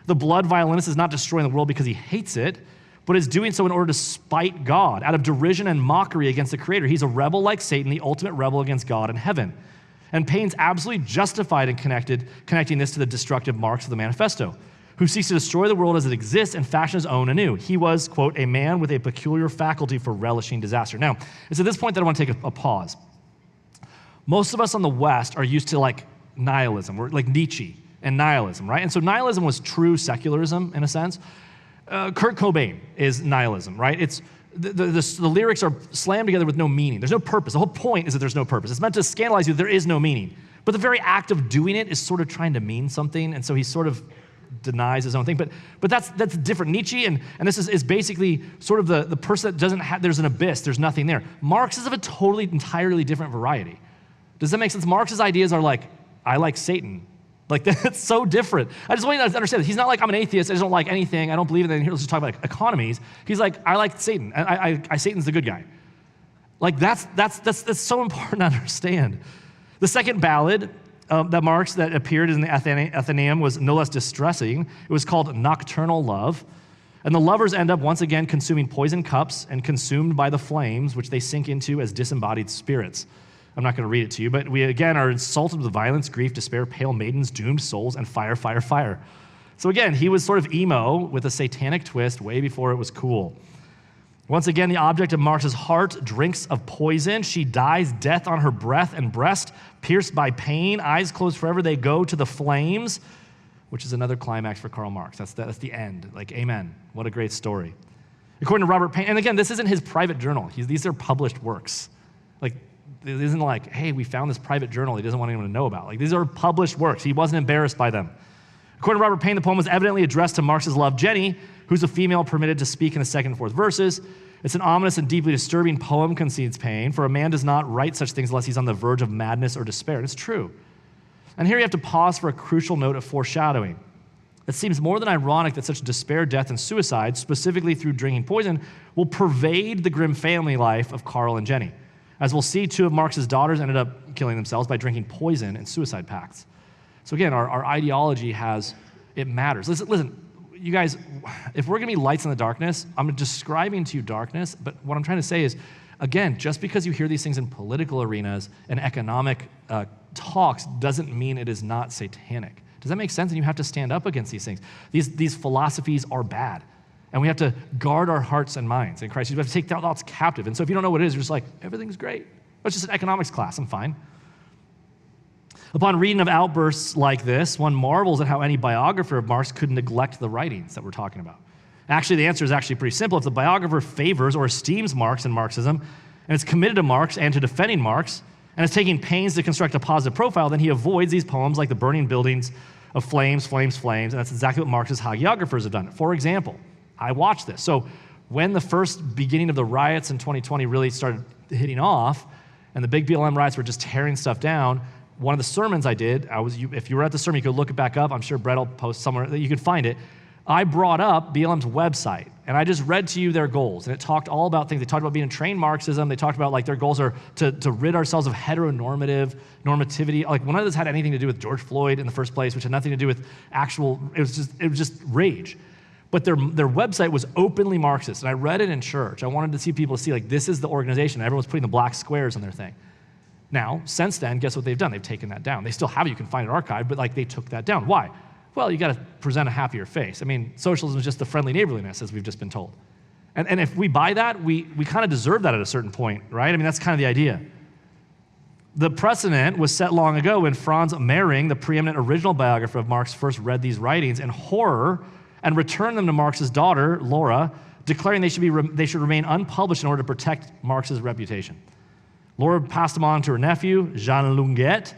The blood violinist is not destroying the world because he hates it, but is doing so in order to spite God, out of derision and mockery against the Creator. He's a rebel like Satan, the ultimate rebel against God and heaven. And Paine's absolutely justified in connecting this to the destructive Marx of the Manifesto, who seeks to destroy the world as it exists and fashion his own anew. He was, quote, a man with a peculiar faculty for relishing disaster. Now, it's at this point that I want to take a pause. Most of us on the West are used to like nihilism, or like Nietzsche and nihilism, right? And so nihilism was true secularism in a sense. Kurt Cobain is nihilism, right? It's the lyrics are slammed together with no meaning. There's no purpose. The whole point is that there's no purpose. It's meant to scandalize you that there is no meaning. But the very act of doing it is sort of trying to mean something, and so he sort of denies his own thing. But that's different. Nietzsche, and this is basically sort of the person that doesn't have, there's an abyss, there's nothing there. Marx is of a totally, entirely different variety. Does that make sense? Marx's ideas are like, I like Satan. Like, that's so different. I just want you to understand that he's not like, I'm an atheist, I just don't like anything, I don't believe in anything. Here, let's just talk about like, economies. He's like, I like Satan. Satan's the good guy. Like, that's so important to understand. The second ballad that Marx that appeared in the Athenaeum was no less distressing. It was called Nocturnal Love. And the lovers end up once again consuming poison cups and consumed by the flames, which they sink into as disembodied spirits. I'm not going to read it to you, but we again are insulted with violence, grief, despair, pale maidens, doomed souls, and fire, fire, fire. So again, he was sort of emo with a satanic twist way before it was cool. Once again, the object of Marx's heart drinks of poison. She dies, death on her breath and breast, pierced by pain, eyes closed forever, they go to the flames, which is another climax for Karl Marx. That's the end. Like, amen. What a great story. According to Robert Paine, and again, this isn't his private journal. These are published works. Like, it isn't like, hey, we found this private journal he doesn't want anyone to know about. Like, these are published works. He wasn't embarrassed by them. According to Robert Paine, the poem was evidently addressed to Marx's love, Jenny, who's a female permitted to speak in the second and fourth verses. It's an ominous and deeply disturbing poem, concedes Paine, for a man does not write such things unless he's on the verge of madness or despair. And it's true. And here you have to pause for a crucial note of foreshadowing. It seems more than ironic that such despair, death, and suicide, specifically through drinking poison, will pervade the grim family life of Karl and Jenny. As we'll see, two of Marx's daughters ended up killing themselves by drinking poison in suicide pacts. So again, our ideology it matters. Listen, you guys, if we're going to be lights in the darkness, I'm describing to you darkness, but what I'm trying to say is, again, just because you hear these things in political arenas and economic talks doesn't mean it is not satanic. Does that make sense? And you have to stand up against these things. These philosophies are bad. And we have to guard our hearts and minds in Christ. You have to take thoughts captive. And so if you don't know what it is, you're just like, everything's great. It's just an economics class. I'm fine. Upon reading of outbursts like this, one marvels at how any biographer of Marx could neglect the writings that we're talking about. Actually, the answer is actually pretty simple. If the biographer favors or esteems Marx and Marxism, and is committed to Marx and to defending Marx, and is taking pains to construct a positive profile, then he avoids these poems like the burning buildings of flames, flames, flames, and that's exactly what Marx's hagiographers have done. For example, I watched this. So when the first beginning of the riots in 2020 really started hitting off, and the big BLM riots were just tearing stuff down, one of the sermons I did, if you were at the sermon, you could look it back up. I'm sure Brett will post somewhere that you could find it. I brought up BLM's website, and I just read to you their goals, and it talked all about things. They talked about being trained Marxism. They talked about like their goals are to rid ourselves of normativity. Like none of this had anything to do with George Floyd in the first place, which had nothing to do with it was just rage. But their website was openly Marxist, and I read it in church. I wanted to see people see like this is the organization. Everyone's putting the black squares on their thing. Now, since then, guess what they've done? They've taken that down. They still have it. You can find it archived, but like they took that down. Why? Well, you got to present a happier face. I mean, socialism is just the friendly neighborliness, as we've just been told. And if we buy that, we kind of deserve that at a certain point, right? I mean, that's kind of the idea. The precedent was set long ago when Franz Mehring, the preeminent original biographer of Marx, first read these writings in horror and returned them to Marx's daughter, Laura, declaring they should remain unpublished in order to protect Marx's reputation. Laura passed them on to her nephew, Jean Lunget,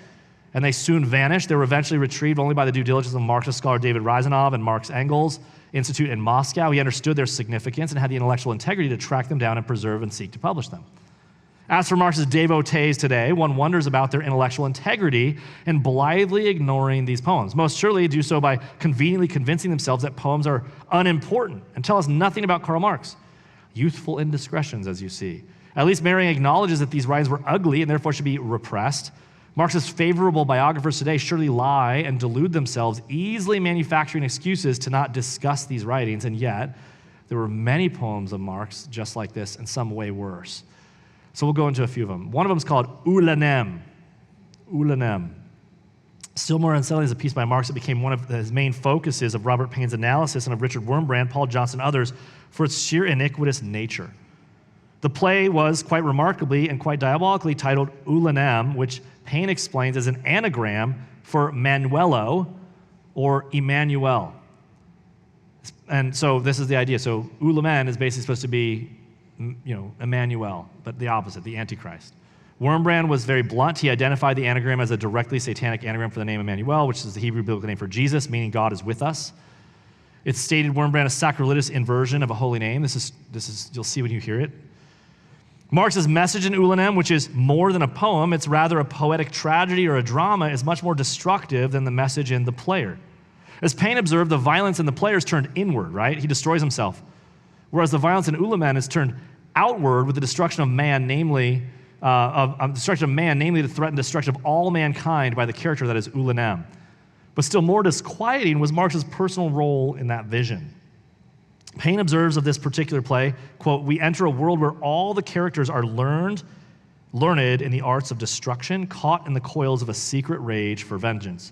and they soon vanished. They were eventually retrieved only by the due diligence of Marxist scholar David Ryzanov and Marx Engels Institute in Moscow. He understood their significance and had the intellectual integrity to track them down and preserve and seek to publish them. As for Marx's devotees today, one wonders about their intellectual integrity in blithely ignoring these poems. Most surely do so by conveniently convincing themselves that poems are unimportant and tell us nothing about Karl Marx. Youthful indiscretions, as you see. At least Mehring acknowledges that these writings were ugly and therefore should be repressed. Marx's favorable biographers today surely lie and delude themselves, easily manufacturing excuses to not discuss these writings, and yet there were many poems of Marx just like this, and some way worse. So we'll go into a few of them. One of them is called Ulanem. Ulanem. Still more unsettling is a piece by Marx that became one of his main focuses of Robert Paine's analysis and of Richard Wurmbrand, Paul Johnson, and others for its sheer iniquitous nature. The play was quite remarkably and quite diabolically titled Ulanem, which Paine explains as an anagram for Manuelo or Emmanuel. And so this is the idea. So Ulamen is basically supposed to be, Emmanuel, but the opposite, the Antichrist. Wurmbrand was very blunt. He identified the anagram as a directly satanic anagram for the name Emmanuel, which is the Hebrew biblical name for Jesus, meaning God is with us. It stated Wurmbrand a sacrilegious inversion of a holy name. This is you'll see when you hear it. Marx's message in Ulanem, which is more than a poem, it's rather a poetic tragedy or a drama, is much more destructive than the message in The Player. As Paine observed, the violence in The Player is turned inward, right? He destroys himself. Whereas the violence in Ulanem is turned outward with the destruction of man, namely to threaten destruction of all mankind by the character that is Ulanem. But still more disquieting was Marx's personal role in that vision. Paine observes of this particular play, quote, "We enter a world where all the characters are learned in the arts of destruction, caught in the coils of a secret rage for vengeance.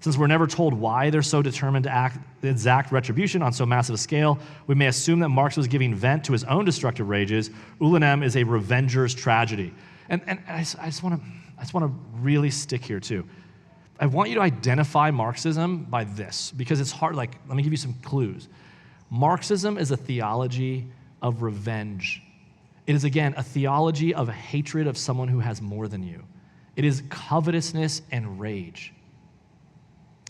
Since we're never told why they're so determined to exact retribution on so massive a scale, we may assume that Marx was giving vent to his own destructive rages. Ulanem is a revenger's tragedy." And I just want to really stick here too. I want you to identify Marxism by this, because it's hard. Like, let me give you some clues. Marxism is a theology of revenge. It is, again, a theology of hatred of someone who has more than you. It is covetousness and rage.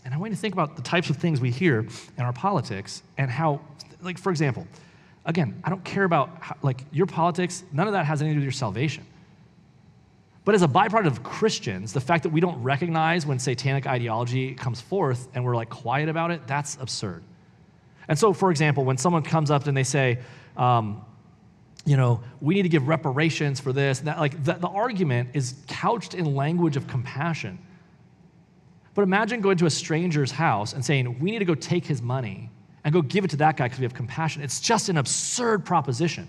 And I want you to think about the types of things we hear in our politics and how, like, for example, again, I don't care about, your politics, none of that has anything to do with your salvation. But as a byproduct of Christians, the fact that we don't recognize when satanic ideology comes forth and we're, quiet about it, that's absurd. And so, for example, when someone comes up and they say, we need to give reparations for this, that, the argument is couched in language of compassion. But imagine going to a stranger's house and saying, we need to go take his money and go give it to that guy because we have compassion. It's just an absurd proposition.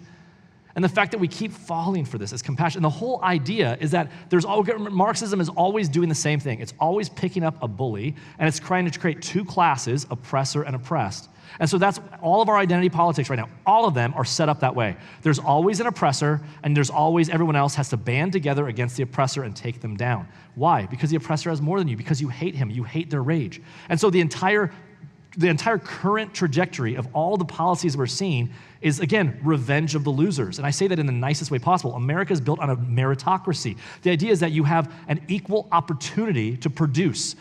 And the fact that we keep falling for this is compassion. And the whole idea is that Marxism is always doing the same thing. It's always picking up a bully, and it's trying to create two classes, oppressor and oppressed. And so that's all of our identity politics right now. All of them are set up that way. There's always an oppressor, and there's always everyone else has to band together against the oppressor and take them down. Why? Because the oppressor has more than you, because you hate him. You hate their rage. And so the entire the entire current trajectory of all the policies we're seeing is, again, revenge of the losers. And I say that in the nicest way possible. America is built on a meritocracy. The idea is that you have an equal opportunity to produce,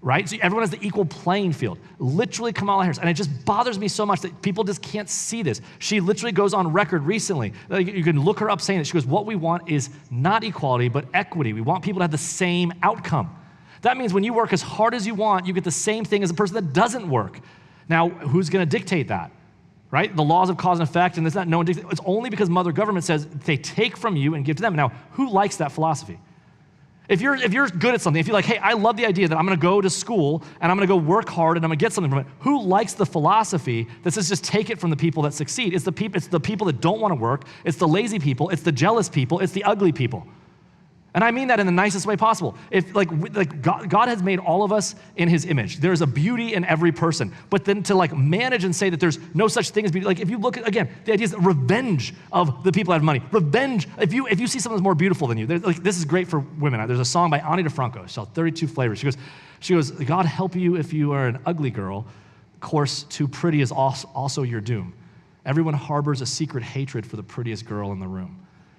right? So everyone has the equal playing field. Literally Kamala Harris. And it just bothers me so much that people just can't see this. She literally goes on record recently. You can look her up saying that. She goes, what we want is not equality, but equity. We want people to have the same outcome. That means when you work as hard as you want, you get the same thing as a person that doesn't work. Now, who's going to dictate that, right? The laws of cause and effect, and no one dictates. It's only because Mother Government says they take from you and give to them. Now, who likes that philosophy? If you're good at something, if you're like, hey, I love the idea that I'm going to go to school and I'm going to go work hard and I'm going to get something from it, who likes the philosophy that says just take it from the people that succeed? It's the people that don't want to work. It's the lazy people. It's the jealous people. It's the ugly people. And I mean that in the nicest way possible. If God has made all of us in his image. There's a beauty in every person. But then to manage and say that there's no such thing as beauty, if you look at, again, the idea is revenge of the people that have money. Revenge, if you see someone that's more beautiful than you, this is great for women. There's a song by Ani DeFranco, it's called 32 Flavors. She goes, God help you if you are an ugly girl. Of course, too pretty is also your doom. Everyone harbors a secret hatred for the prettiest girl in the room.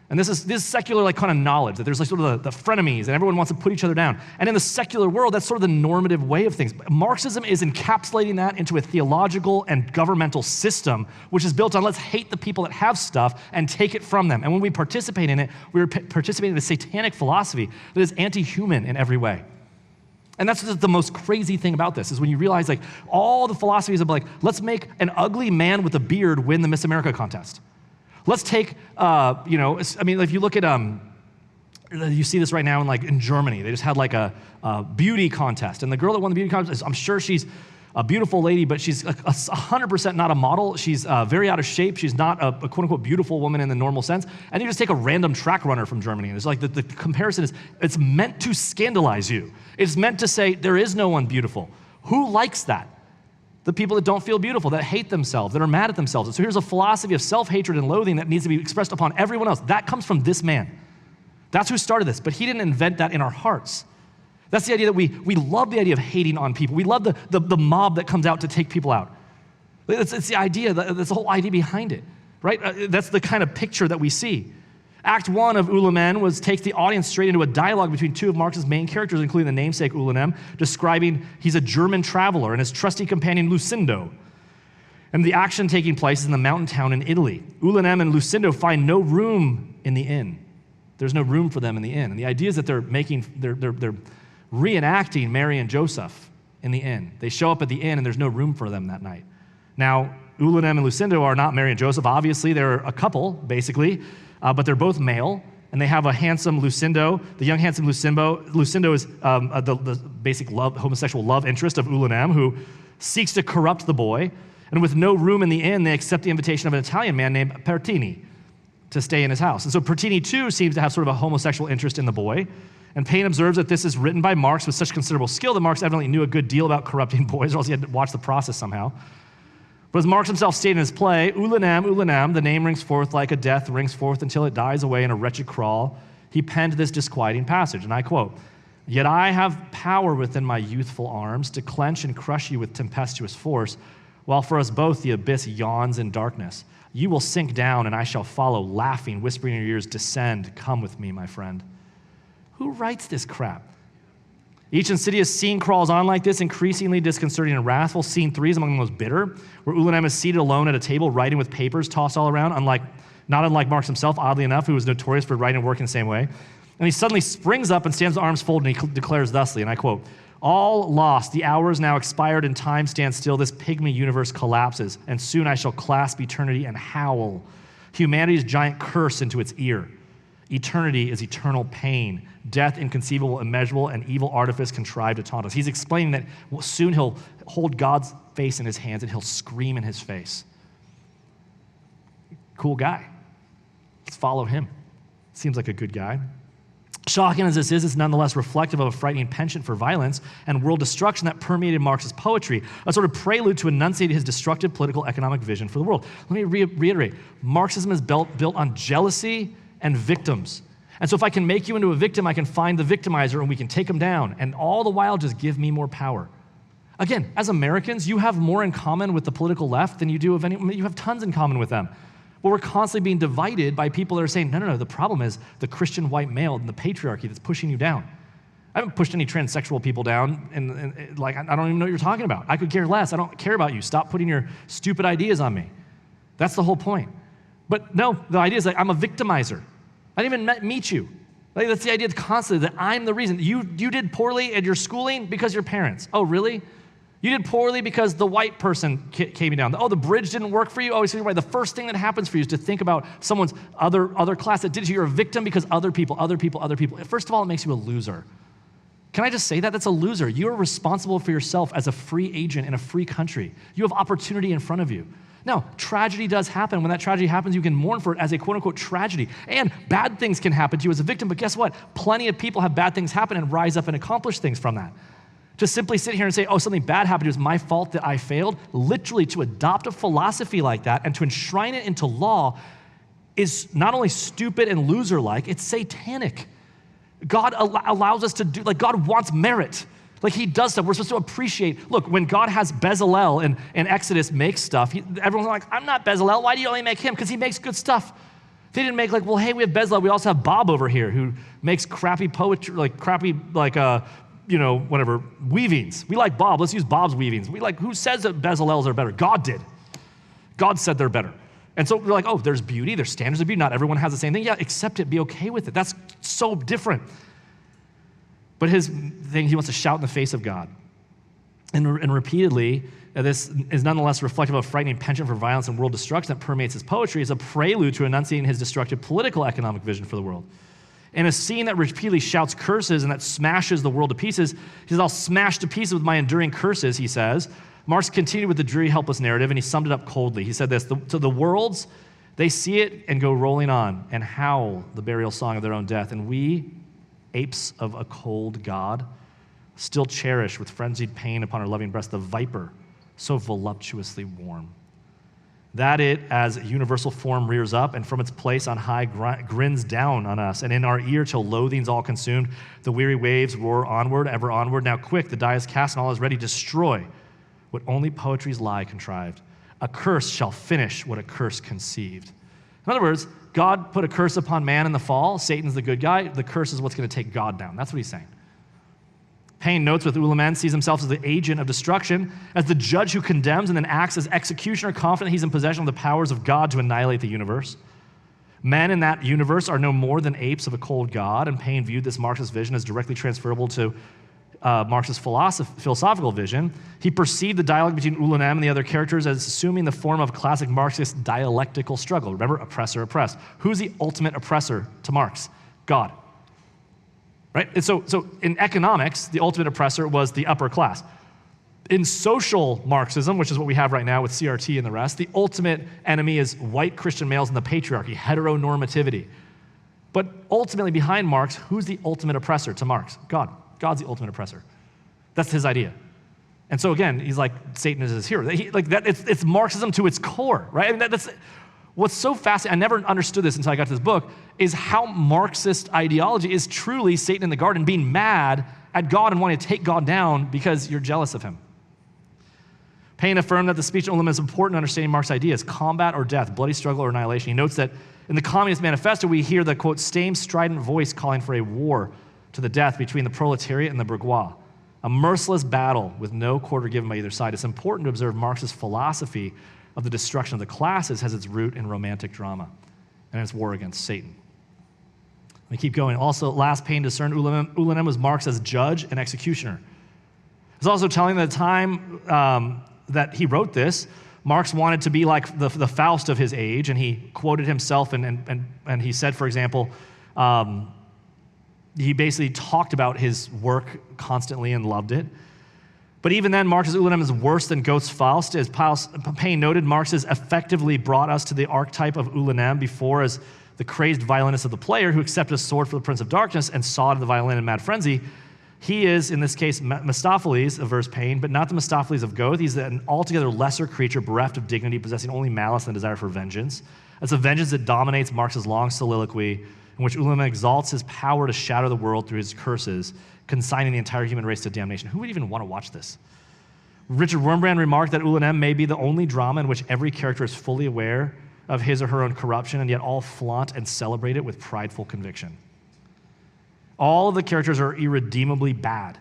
And this is secular kind of knowledge, that there's sort of the frenemies, and everyone wants to put each other down. And in the secular world, that's sort of the normative way of things. Marxism is encapsulating that into a theological and governmental system, which is built on let's hate the people that have stuff and take it from them. And when we participate in it, we're participating in a satanic philosophy that is anti-human in every way. And that's the most crazy thing about this, is when you realize all the philosophies of let's make an ugly man with a beard win the Miss America contest. Let's take, if you look at, you see this right now in Germany. They just had a beauty contest. And the girl that won the beauty contest, I'm sure she's a beautiful lady, but she's 100% not a model. She's very out of shape. She's not a quote-unquote beautiful woman in the normal sense. And you just take a random track runner from Germany. And it's the comparison is, it's meant to scandalize you. It's meant to say, there is no one beautiful. Who likes that? The people that don't feel beautiful, that hate themselves, that are mad at themselves. And so here's a philosophy of self-hatred and loathing that needs to be expressed upon everyone else. That comes from this man. That's who started this, but he didn't invent that in our hearts. That's the idea that we love the idea of hating on people. We love the mob that comes out to take people out. It's the idea, that's the whole idea behind it, right? That's the kind of picture that we see. Act 1 of Ulanem was take the audience straight into a dialogue between two of Marx's main characters, including the namesake Ulanem, describing he's a German traveler and his trusty companion Lucindo. And the action taking place is in the mountain town in Italy. Ulanem and Lucindo find no room in the inn. There's no room for them in the inn. And the idea is that they're reenacting Mary and Joseph in the inn. They show up at the inn and there's no room for them that night. Now, Ulanem and Lucindo are not Mary and Joseph. Obviously, they're a couple, basically. But they're both male, and they have a handsome Lucindo. The young handsome Lucindo is the basic homosexual love interest of Ulanem, who seeks to corrupt the boy. And with no room in the inn, they accept the invitation of an Italian man named Pertini to stay in his house. And so Pertini, too, seems to have sort of a homosexual interest in the boy. And Payne observes that this is written by Marx with such considerable skill that Marx evidently knew a good deal about corrupting boys, or else he had to watch the process somehow. But as Marx himself stated in his play, Ulanem, the name rings forth like a death rings forth until it dies away in a wretched crawl. He penned this disquieting passage, and I quote, "Yet I have power within my youthful arms to clench and crush you with tempestuous force, while for us both the abyss yawns in darkness. You will sink down, and I shall follow, laughing, whispering in your ears, descend, come with me, my friend." Who writes this crap? Each insidious scene crawls on like this, increasingly disconcerting and wrathful. Scene 3 is among the most bitter, where Ulanem is seated alone at a table, writing with papers tossed all around, not unlike Marx himself, oddly enough, who was notorious for writing and working the same way. And he suddenly springs up and stands with arms folded, and he declares thusly, and I quote, "All lost, the hours now expired, and time stands still. This pygmy universe collapses, and soon I shall clasp eternity and howl humanity's giant curse into its ear. Eternity is eternal pain, death inconceivable, immeasurable, and evil artifice contrived to taunt us." He's explaining that soon he'll hold God's face in his hands and he'll scream in his face. Cool guy. Let's follow him. Seems like a good guy. Shocking as this is, it's nonetheless reflective of a frightening penchant for violence and world destruction that permeated Marx's poetry, a sort of prelude to enunciate his destructive political economic vision for the world. Let me reiterate, Marxism is built on jealousy and victims. And so if I can make you into a victim, I can find the victimizer and we can take him down. And all the while, just give me more power. Again, as Americans, you have more in common with the political left than you do of any, you have tons in common with them. But we're constantly being divided by people that are saying, no, the problem is the Christian white male and the patriarchy that's pushing you down. I haven't pushed any transsexual people down, and like, I don't even know what you're talking about. I could care less. I don't care about you. Stop putting your stupid ideas on me. That's the whole point. But no, the idea is that I'm a victimizer. I didn't even meet you. Like, that's the idea constantly, that I'm the reason. You did poorly at your schooling because your parents. Oh, really? You did poorly because the white person came you down. Oh, the bridge didn't work for you? Oh, so you're right. The first thing that happens for you is to think about someone's other class that did it to you. You're a victim because other people. First of all, it makes you a loser. Can I just say that? That's a loser. You're responsible for yourself as a free agent in a free country. You have opportunity in front of you. Now, tragedy does happen. When that tragedy happens, you can mourn for it as a quote-unquote tragedy. And bad things can happen to you as a victim, but guess what? Plenty of people have bad things happen and rise up and accomplish things from that. To simply sit here and say, oh, something bad happened to you, it's my fault that I failed, literally to adopt a philosophy like that and to enshrine it into law is not only stupid and loser-like, it's satanic. God allows us to do, like, God wants merit. Like, he does stuff. We're supposed to appreciate. Look, when God has Bezalel and Exodus make stuff, everyone's like, I'm not Bezalel. Why do you only make him? Because he makes good stuff. They didn't make like, well, hey, we have Bezalel. We also have Bob over here who makes crappy poetry, whatever, weavings. We like Bob. Let's use Bob's weavings. Who says that Bezalels are better? God did. God said they're better. And so we're like, oh, there's beauty. There's standards of beauty. Not everyone has the same thing. Yeah, accept it. Be okay with it. That's so different. But his thing, he wants to shout in the face of God. And repeatedly, this is nonetheless reflective of a frightening penchant for violence and world destruction that permeates his poetry as a prelude to enunciating his destructive political economic vision for the world. In a scene that repeatedly shouts curses and that smashes the world to pieces, he says, I'll smash to pieces with my enduring curses, he says. Marx continued with the dreary, helpless narrative, and he summed it up coldly. He said this, to the worlds, they see it and go rolling on and howl the burial song of their own death. And we, apes of a cold God, still cherish with frenzied pain upon our loving breast the viper so voluptuously warm. That it, as universal form, rears up and from its place on high grins down on us, and in our ear till loathing's all consumed, the weary waves roar onward, ever onward. Now quick, the die is cast and all is ready. Destroy what only poetry's lie contrived. A curse shall finish what a curse conceived. In other words, God put a curse upon man in the fall. Satan's the good guy. The curse is what's going to take God down. That's what he's saying. Payne notes with Ulamen sees himself as the agent of destruction, as the judge who condemns and then acts as executioner, confident he's in possession of the powers of God to annihilate the universe. Men in that universe are no more than apes of a cold God, and Payne viewed this Marxist vision as directly transferable to Marx's philosophical vision. He perceived the dialogue between Ulanem and the other characters as assuming the form of classic Marxist dialectical struggle. Remember, oppressor, oppressed. Who's the ultimate oppressor to Marx? God. Right? And so in economics, the ultimate oppressor was the upper class. In social Marxism, which is what we have right now with CRT and the rest, the ultimate enemy is white Christian males and the patriarchy, heteronormativity. But ultimately, behind Marx, who's the ultimate oppressor to Marx? God. God's the ultimate oppressor. That's his idea. And so again, he's like, Satan is his hero. It's Marxism to its core, right? I mean, that's what's so fascinating. I never understood this until I got to this book, is how Marxist ideology is truly Satan in the garden being mad at God and wanting to take God down because you're jealous of him. Payne affirmed that the speech of Ulam is important to understanding Marx's ideas, combat or death, bloody struggle or annihilation. He notes that in the Communist Manifesto, we hear the, quote, same strident voice calling for a war to the death between the proletariat and the bourgeois, a merciless battle with no quarter given by either side. It's important to observe Marx's philosophy of the destruction of the classes has its root in romantic drama and its war against Satan. Let me keep going. Also, last, Payne discerned Ulanem was Marx as judge and executioner. It's also telling that at the time that he wrote this, Marx wanted to be like the Faust of his age, and he quoted himself, and he said, for example, he basically talked about his work constantly and loved it. But even then, Marx's Ulanem is worse than Goethe's Faust. As Payne noted, Marx has effectively brought us to the archetype of Ulanem before as the crazed violinist of the player who accepted a sword for the Prince of Darkness and sawed the violin in mad frenzy. He is, in this case, Mephistopheles, averse Payne, but not the Mephistopheles of Goethe. He's an altogether lesser creature, bereft of dignity, possessing only malice and desire for vengeance. It's a vengeance that dominates Marx's long soliloquy, in which Ulanem exalts his power to shatter the world through his curses, consigning the entire human race to damnation. Who would even want to watch this? Richard Wurmbrand remarked that Ulanm may be the only drama in which every character is fully aware of his or her own corruption and yet all flaunt and celebrate it with prideful conviction. All of the characters are irredeemably bad.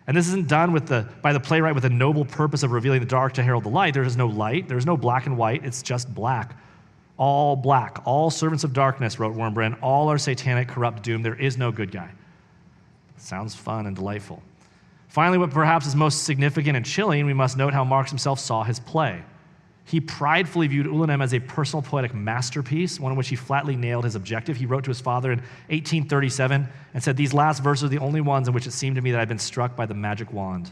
And this isn't done by the playwright with a noble purpose of revealing the dark to herald the light. There is no light. There is no black and white. It's just black. All servants of darkness, wrote Wurmbrand. All are satanic, corrupt, doomed. There is no good guy. Sounds fun and delightful. Finally, what perhaps is most significant and chilling, we must note how Marx himself saw his play. He pridefully viewed Ulanm as a personal poetic masterpiece, one in which he flatly nailed his objective. He wrote to his father in 1837 and said, "These last verses are the only ones in which it seemed to me that I've been struck by the magic wand."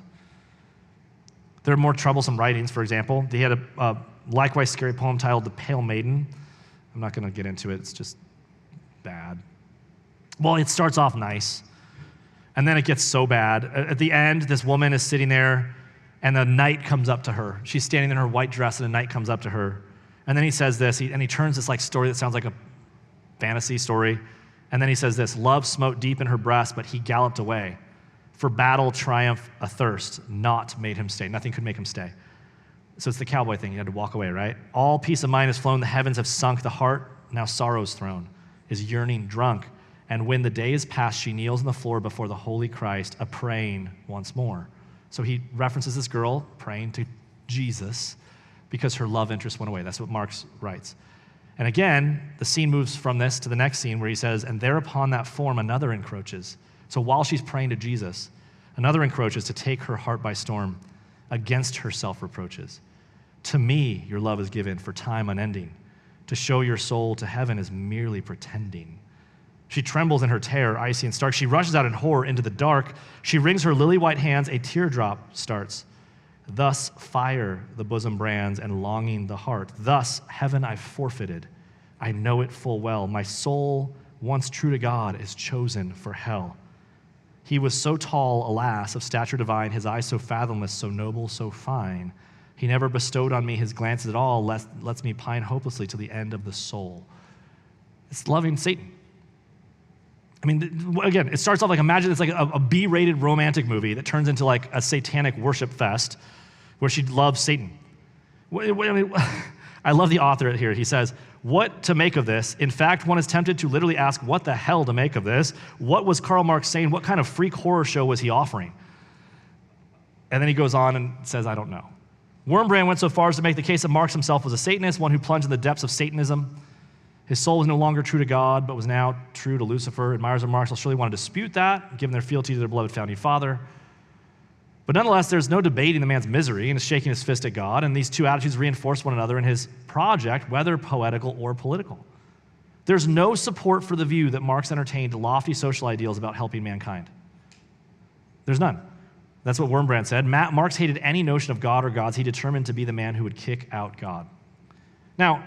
There are more troublesome writings, for example. He had a likewise scary poem titled The Pale Maiden. I'm not going to get into it. It's just bad. Well, it starts off nice, and then it gets so bad. At the end, this woman is sitting there, and a knight comes up to her. She's standing in her white dress, and a knight comes up to her. And then he says this, and he turns this like story that sounds like a fantasy story. And then he says this, "Love smote deep in her breast, but he galloped away. For battle, triumph, athirst, naught made him stay." Nothing could make him stay. So it's the cowboy thing. He had to walk away, right? "All peace of mind has flown. The heavens have sunk. The heart, now sorrow's thrown, is yearning drunk. And when the day is past, she kneels on the floor before the holy Christ, a praying once more." So he references this girl praying to Jesus because her love interest went away. That's what Marx writes. And again, the scene moves from this to the next scene where he says, "And thereupon that form another encroaches." So while she's praying to Jesus, another encroaches to take her heart by storm. Against her self-reproaches. "To me your love is given for time unending. To show your soul to heaven is merely pretending." She trembles in her terror, icy and stark. She rushes out in horror into the dark. She wrings her lily-white hands, a teardrop starts. Thus fire the bosom brands and longing the heart. Thus heaven I've forfeited. I know it full well. My soul, once true to God, is chosen for hell. He was so tall, alas, of stature divine, his eyes so fathomless, so noble, so fine. He never bestowed on me his glances at all, lets me pine hopelessly to the end of the soul. It's loving Satan. I mean, again, it starts off like, imagine it's like a B-rated romantic movie that turns into like a satanic worship fest where she loves Satan. I mean, I love the author here. He says, "What to make of this? In fact, one is tempted to literally ask, what the hell to make of this? What was Karl Marx saying? What kind of freak horror show was he offering?" And then he goes on and says, "I don't know." Wurmbrand went so far as to make the case that Marx himself was a Satanist, one who plunged in the depths of Satanism. His soul was no longer true to God, but was now true to Lucifer. Admirers of Marx will surely want to dispute that, given their fealty to their beloved founding father. But nonetheless, there's no debating the man's misery and shaking his fist at God, and these two attitudes reinforce one another in his project, whether poetical or political. There's no support for the view that Marx entertained lofty social ideals about helping mankind. There's none. That's what Wurmbrand said. Marx hated any notion of God or gods. He determined to be the man who would kick out God. Now,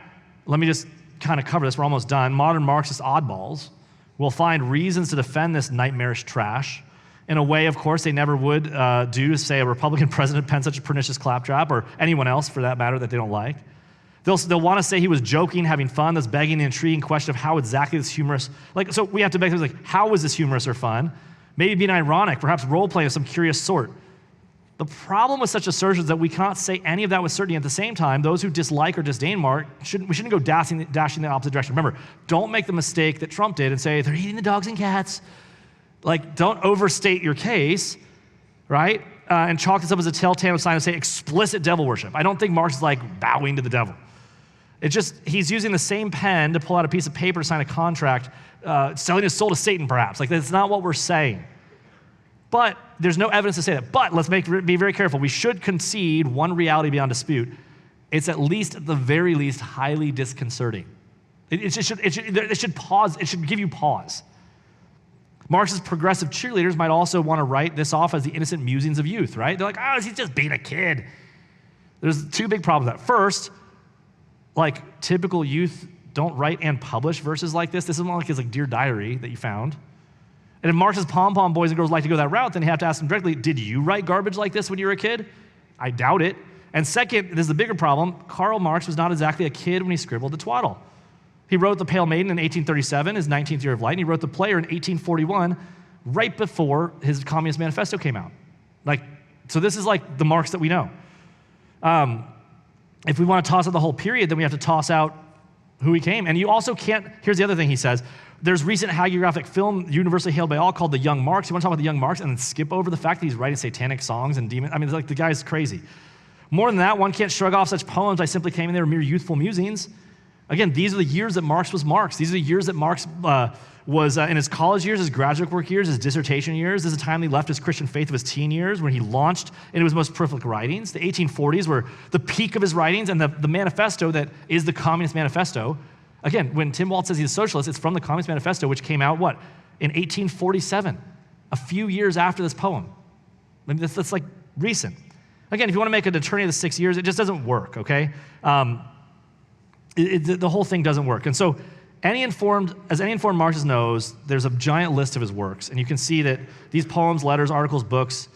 let me just kind of cover this. We're almost done. Modern Marxist oddballs will find reasons to defend this nightmarish trash in a way, of course, they never would do to say a Republican president penned such a pernicious claptrap, or anyone else for that matter that they don't like. They'll want to say he was joking, having fun, thus begging the intriguing question of how exactly this humorous, so we have to beg things like, how is this humorous or fun? Maybe being ironic, perhaps role-playing of some curious sort. The problem with such assertions is that we cannot say any of that with certainty. At the same time, those who dislike or disdain Marx, we shouldn't go dashing the opposite direction. Remember, don't make the mistake that Trump did and say, they're eating the dogs and cats. Like, don't overstate your case, right? And chalk this up as a telltale sign of, say, explicit devil worship. I don't think Marx is like bowing to the devil. It's just, he's using the same pen to pull out a piece of paper to sign a contract, selling his soul to Satan, perhaps. Like, that's not what we're saying. But there's no evidence to say that. But let's be very careful. We should concede one reality beyond dispute. It's at least, at the very least, highly disconcerting. It should pause. It should give you pause. Marx's progressive cheerleaders might also want to write this off as the innocent musings of youth, right? They're like, oh, he's just being a kid. There's two big problems with that. First, like, typical youth don't write and publish verses like this. This isn't like his Dear Diary that you found. And if Marx's pom-pom boys and girls like to go that route, then you have to ask them directly, did you write garbage like this when you were a kid? I doubt it. And second, this is the bigger problem, Karl Marx was not exactly a kid when he scribbled the twaddle. He wrote The Pale Maiden in 1837, his 19th year of life, and he wrote The Player in 1841, right before his Communist Manifesto came out. So this is like the Marx that we know. If we want to toss out the whole period, then we have to toss out who he came. And you also can't, here's the other thing he says, there's recent hagiographic film universally hailed by all called The Young Marx. You want to talk about The Young Marx and then skip over the fact that he's writing satanic songs and demons? I mean, it's like the guy's crazy. More than that, one can't shrug off such poems by simply claiming they were mere youthful musings. Again, these are the years that Marx was Marx. These are the years that Marx was in his college years, his graduate work years, his dissertation years. This is the time he left his Christian faith of his teen years when he launched into his most prolific writings. The 1840s were the peak of his writings, and the manifesto that is the Communist Manifesto. Again, when Tim Walz says he's a socialist, it's from the Communist Manifesto, which came out, what, in 1847, a few years after this poem. I mean, that's like recent. Again, if you want to make an attorney of the 6 years, it just doesn't work, okay? The whole thing doesn't work. And so any informed Marxist knows, there's a giant list of his works, and you can see that these poems, letters, articles, books,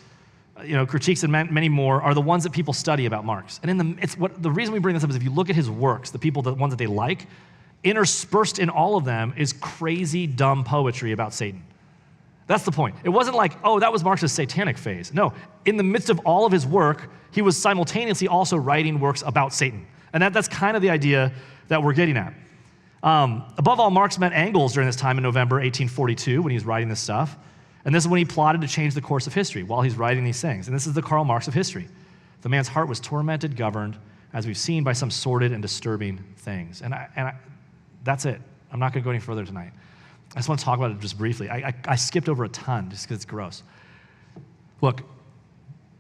critiques, and many more are the ones that people study about Marx. And the reason we bring this up is if you look at his works, the ones that they like, interspersed in all of them is crazy, dumb poetry about Satan. That's the point. It wasn't like, oh, that was Marx's satanic phase. No, in the midst of all of his work, he was simultaneously also writing works about Satan. And that's kind of the idea that we're getting at. Above all, Marx met Engels during this time in November 1842 when he was writing this stuff. And this is when he plotted to change the course of history while he's writing these things. And this is the Karl Marx of history. The man's heart was tormented, governed, as we've seen, by some sordid and disturbing things. And that's it. I'm not going to go any further tonight. I just want to talk about it just briefly. I skipped over a ton just because it's gross. Look,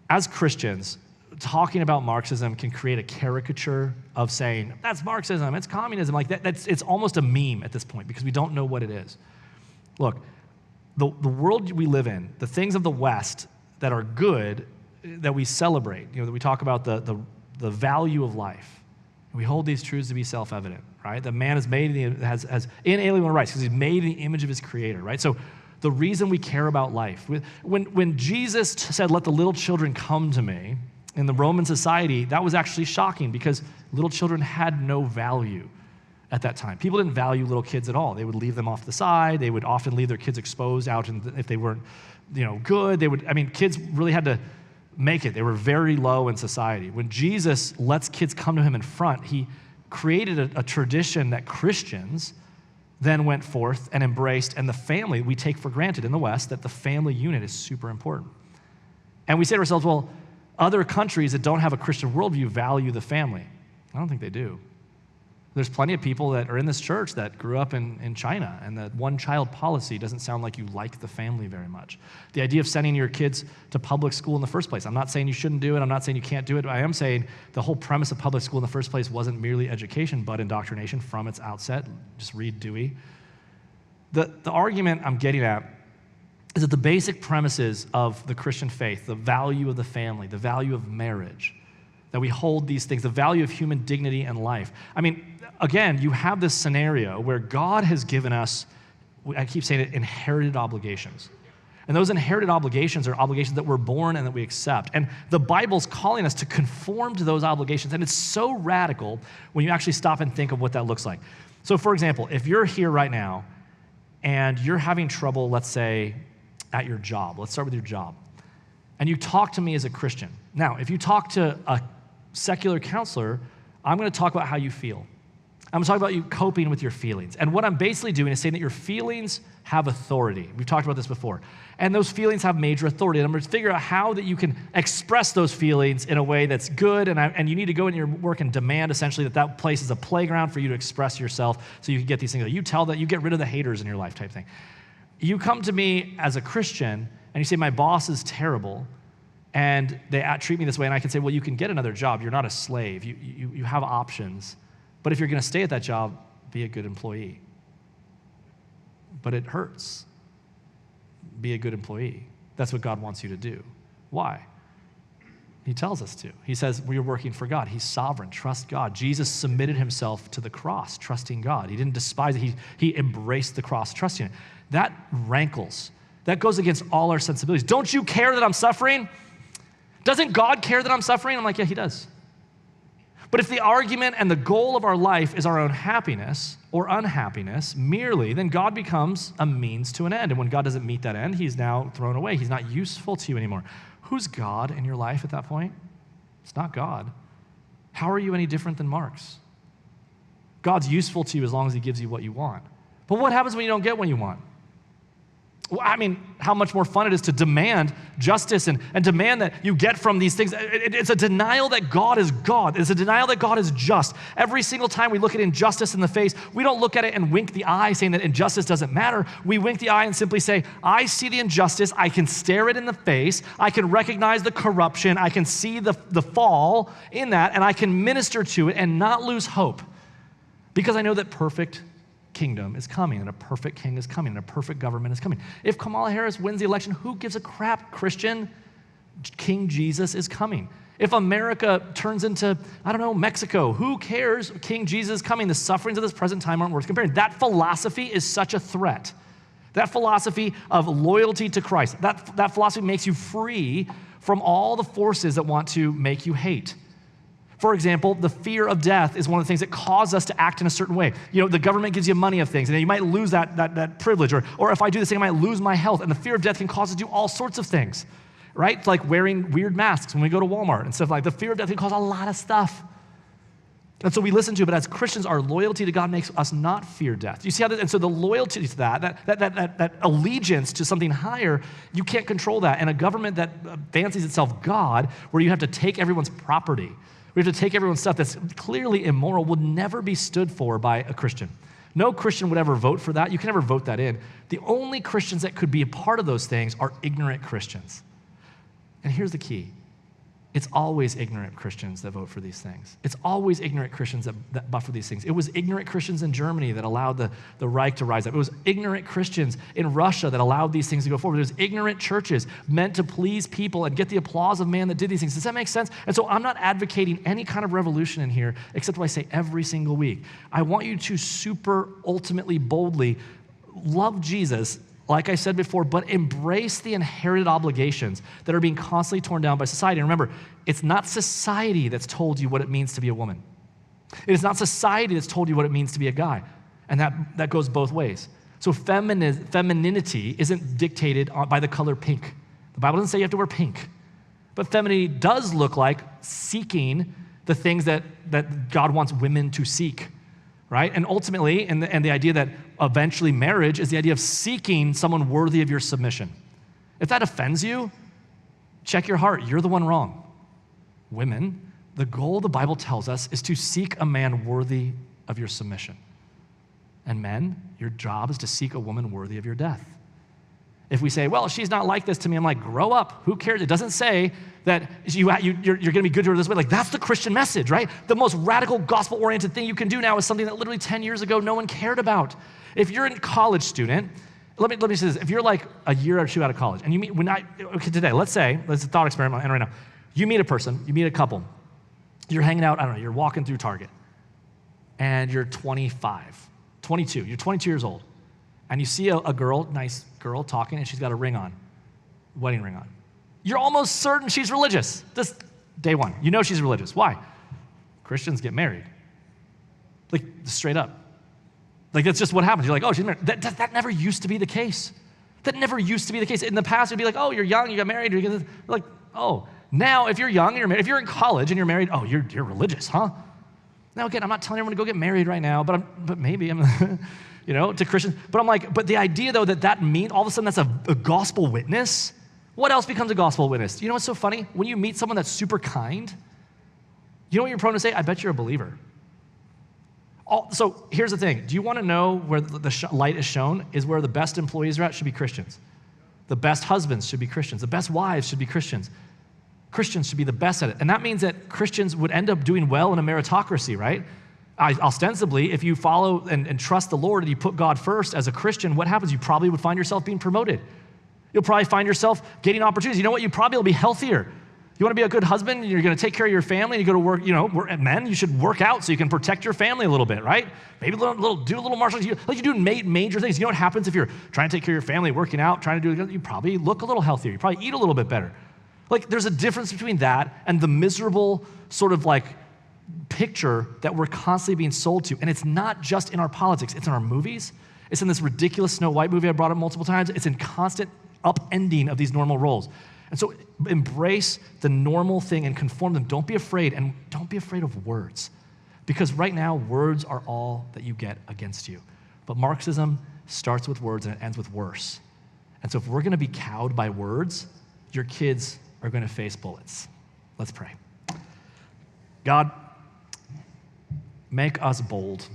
as Christians, talking about Marxism can create a caricature of saying, that's Marxism, it's communism. Like it's almost a meme at this point because we don't know what it is. Look, the world we live in, the things of the West that are good, that we celebrate, that we talk about the value of life. We hold these truths to be self-evident, right? That man is made, has inalienable rights because he's made in the image of his creator, right? So the reason we care about life, when Jesus said, let the little children come to me, in the Roman society, that was actually shocking because little children had no value at that time. People didn't value little kids at all. They would leave them off the side. They would often leave their kids exposed out, and if they weren't, good, kids really had to make it. They were very low in society. When Jesus lets kids come to him in front, he created a tradition that Christians then went forth and embraced, and the family, we take for granted in the West that the family unit is super important. And we say to ourselves, well, other countries that don't have a Christian worldview value the family. I don't think they do. There's plenty of people that are in this church that grew up in China, and the one-child policy doesn't sound like you like the family very much. The idea of sending your kids to public school in the first place, I'm not saying you shouldn't do it, I'm not saying you can't do it, but I am saying the whole premise of public school in the first place wasn't merely education, but indoctrination from its outset. Just read Dewey. The argument I'm getting at is that the basic premises of the Christian faith, the value of the family, the value of marriage, that we hold these things, the value of human dignity and life. I mean, again, you have this scenario where God has given us, I keep saying it, inherited obligations. And those inherited obligations are obligations that we're born and that we accept. And the Bible's calling us to conform to those obligations. And it's so radical when you actually stop and think of what that looks like. So for example, if you're here right now and you're having trouble, let's say, at your job. Let's start with your job. And you talk to me as a Christian. Now, if you talk to a secular counselor, I'm going to talk about how you feel. I'm going to talk about you coping with your feelings. And what I'm basically doing is saying that your feelings have authority. We've talked about this before. And those feelings have major authority. And I'm going to figure out how that you can express those feelings in a way that's good. And you need to go in your work and demand essentially that place is a playground for you to express yourself so you can get these things. You tell that you get rid of the haters in your life type thing. You come to me as a Christian and you say, my boss is terrible and they treat me this way. And I can say, well, you can get another job. You're not a slave. You have options. But if you're going to stay at that job, be a good employee. But it hurts. Be a good employee. That's what God wants you to do. Why? He tells us to. He says, we're working for God. He's sovereign. Trust God. Jesus submitted himself to the cross, trusting God. He didn't despise it. He embraced the cross, trusting it. That rankles. That goes against all our sensibilities. Don't you care that I'm suffering? Doesn't God care that I'm suffering? I'm like, yeah, he does. But if the argument and the goal of our life is our own happiness or unhappiness merely, then God becomes a means to an end. And when God doesn't meet that end, he's now thrown away. He's not useful to you anymore. Who's God in your life at that point? It's not God. How are you any different than Marx? God's useful to you as long as he gives you what you want. But what happens when you don't get what you want? Well, I mean, how much more fun it is to demand justice and demand that you get from these things. It's a denial that God is God. It's a denial that God is just. Every single time we look at injustice in the face, we don't look at it and wink the eye saying that injustice doesn't matter. We wink the eye and simply say, I see the injustice. I can stare it in the face. I can recognize the corruption. I can see the fall in that, and I can minister to it and not lose hope because I know that perfect kingdom is coming, and a perfect king is coming, and a perfect government is coming. If Kamala Harris wins the election, who gives a crap, Christian? King Jesus is coming. If America turns into, Mexico, who cares? King Jesus is coming. The sufferings of this present time aren't worth comparing. That philosophy is such a threat. That philosophy of loyalty to Christ, that philosophy makes you free from all the forces that want to make you hate. For example, the fear of death is one of the things that cause us to act in a certain way. The government gives you money of things, and then you might lose that privilege, or if I do this thing, I might lose my health. And the fear of death can cause us to do all sorts of things, right? It's like wearing weird masks when we go to Walmart and stuff like that. The fear of death can cause a lot of stuff. And so we listen to it, but as Christians, our loyalty to God makes us not fear death. You see how that, and so the loyalty to that allegiance to something higher, you can't control that. And a government that fancies itself God, where you have to take everyone's property, we have to take everyone's stuff that's clearly immoral, would never be stood for by a Christian. No Christian would ever vote for that. You can never vote that in. The only Christians that could be a part of those things are ignorant Christians. And here's the key. It's always ignorant Christians that vote for these things. It's always ignorant Christians that buffer these things. It was ignorant Christians in Germany that allowed the Reich to rise up. It was ignorant Christians in Russia that allowed these things to go forward. It was ignorant churches meant to please people and get the applause of man that did these things. Does that make sense? And so I'm not advocating any kind of revolution in here, except what I say every single week. I want you to super, ultimately, boldly love Jesus, like I said before, but embrace the inherited obligations that are being constantly torn down by society. And remember, it's not society that's told you what it means to be a woman. It is not society that's told you what it means to be a guy. And that goes both ways. So femininity isn't dictated by the color pink. The Bible doesn't say you have to wear pink. But femininity does look like seeking the things that God wants women to seek. Right? And ultimately, and the idea that eventually marriage is the idea of seeking someone worthy of your submission. If that offends you, check your heart. You're the one wrong. Women, the goal the Bible tells us is to seek a man worthy of your submission. And men, your job is to seek a woman worthy of your death. If we say, well, she's not like this to me, I'm like, grow up. Who cares? It doesn't say that you're going to be good to her this way. Like, that's the Christian message, right? The most radical gospel-oriented thing you can do now is something that literally 10 years ago no one cared about. If you're a college student, let me say this. If you're like a year or two out of college, and you meet, today, let's say, it's a thought experiment right now. You meet a person, you meet a couple. You're hanging out, you're walking through Target, and you're 22. You're 22 years old. And you see a girl, nice girl, talking, and she's got a ring on, wedding ring on. You're almost certain she's religious. This day one, you know she's religious. Why? Christians get married. Like, straight up. Like, that's just what happens. You're like, oh, she's married. That never used to be the case. That never used to be the case. In the past, it'd be like, oh, you're young, you got married. Like, oh. Now, if you're young, you're married. If you're in college and you're married, oh, you're religious, huh? Now, again, I'm not telling everyone to go get married right now, but maybe I'm... to Christians. But I'm like, but the idea, though, that means all of a sudden that's a gospel witness. What else becomes a gospel witness? You know what's so funny? When you meet someone that's super kind, you know what you're prone to say? I bet you're a believer. So here's the thing. Do you want to know where the light is shown? Is where the best employees are at should be Christians. The best husbands should be Christians. The best wives should be Christians. Christians should be the best at it. And that means that Christians would end up doing well in a meritocracy, right? Ostensibly, if you follow and trust the Lord and you put God first as a Christian, what happens? You probably would find yourself being promoted. You'll probably find yourself getting opportunities. You know what? You probably will be healthier. You want to be a good husband, you're going to take care of your family, and you go to work, men, you should work out so you can protect your family a little bit, right? Maybe do a little martial arts. Like you do major things. You know what happens if you're trying to take care of your family, working out, trying to do it? You probably look a little healthier. You probably eat a little bit better. Like, there's a difference between that and the miserable sort of like picture that we're constantly being sold to. And it's not just in our politics, it's in our movies. It's in this ridiculous Snow White movie I brought up multiple times. It's in constant upending of these normal roles. And so embrace the normal thing and conform them. Don't be afraid, and don't be afraid of words. Because right now, words are all that you get against you. But Marxism starts with words and it ends with worse. And so if we're gonna be cowed by words, your kids are gonna face bullets. Let's pray. God, make us bold.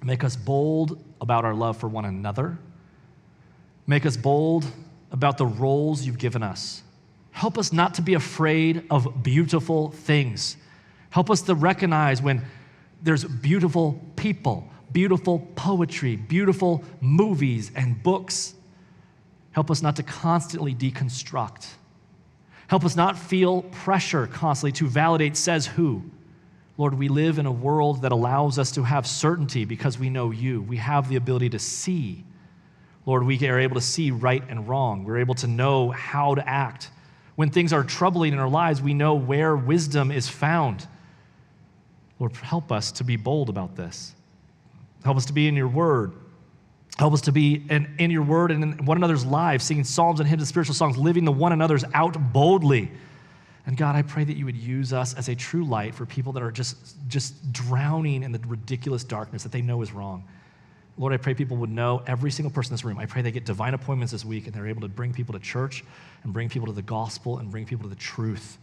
Make us bold about our love for one another. Make us bold about the roles you've given us. Help us not to be afraid of beautiful things. Help us to recognize when there's beautiful people, beautiful poetry, beautiful movies and books. Help us not to constantly deconstruct. Help us not feel pressure constantly to validate says who. Lord, we live in a world that allows us to have certainty because we know you. We have the ability to see. Lord, we are able to see right and wrong. We're able to know how to act. When things are troubling in our lives, we know where wisdom is found. Lord, help us to be bold about this. Help us to be in your word. Help us to be in your word and in one another's lives, singing psalms and hymns and spiritual songs, living the one another's out boldly. And God, I pray that you would use us as a true light for people that are just drowning in the ridiculous darkness that they know is wrong. Lord, I pray people would know, every single person in this room, I pray they get divine appointments this week and they're able to bring people to church and bring people to the gospel and bring people to the truth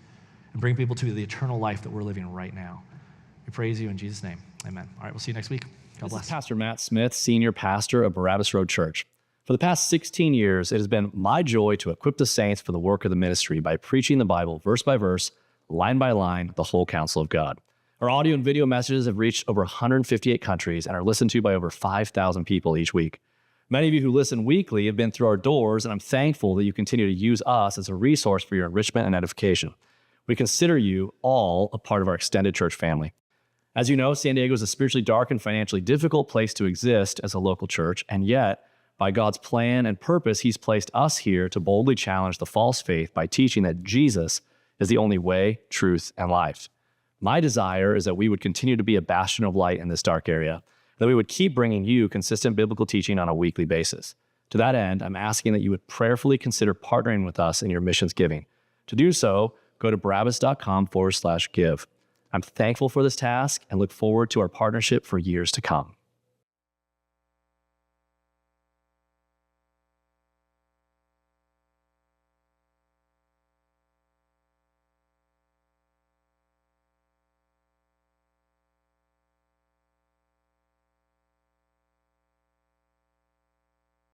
and bring people to the eternal life that we're living right now. We praise you in Jesus' name. Amen. All right, we'll see you next week. God bless. This is Pastor Matt Smith, senior pastor of Barabbas Road Church. For the past 16 years, it has been my joy to equip the saints for the work of the ministry by preaching the Bible verse by verse, line by line, the whole counsel of God. Our audio and video messages have reached over 158 countries and are listened to by over 5,000 people each week. Many of you who listen weekly have been through our doors, and I'm thankful that you continue to use us as a resource for your enrichment and edification. We consider you all a part of our extended church family. As you know, San Diego is a spiritually dark and financially difficult place to exist as a local church, and yet, by God's plan and purpose, he's placed us here to boldly challenge the false faith by teaching that Jesus is the only way, truth, and life. My desire is that we would continue to be a bastion of light in this dark area, that we would keep bringing you consistent biblical teaching on a weekly basis. To that end, I'm asking that you would prayerfully consider partnering with us in your missions giving. To do so, go to Barabbas.com/give. I'm thankful for this task and look forward to our partnership for years to come.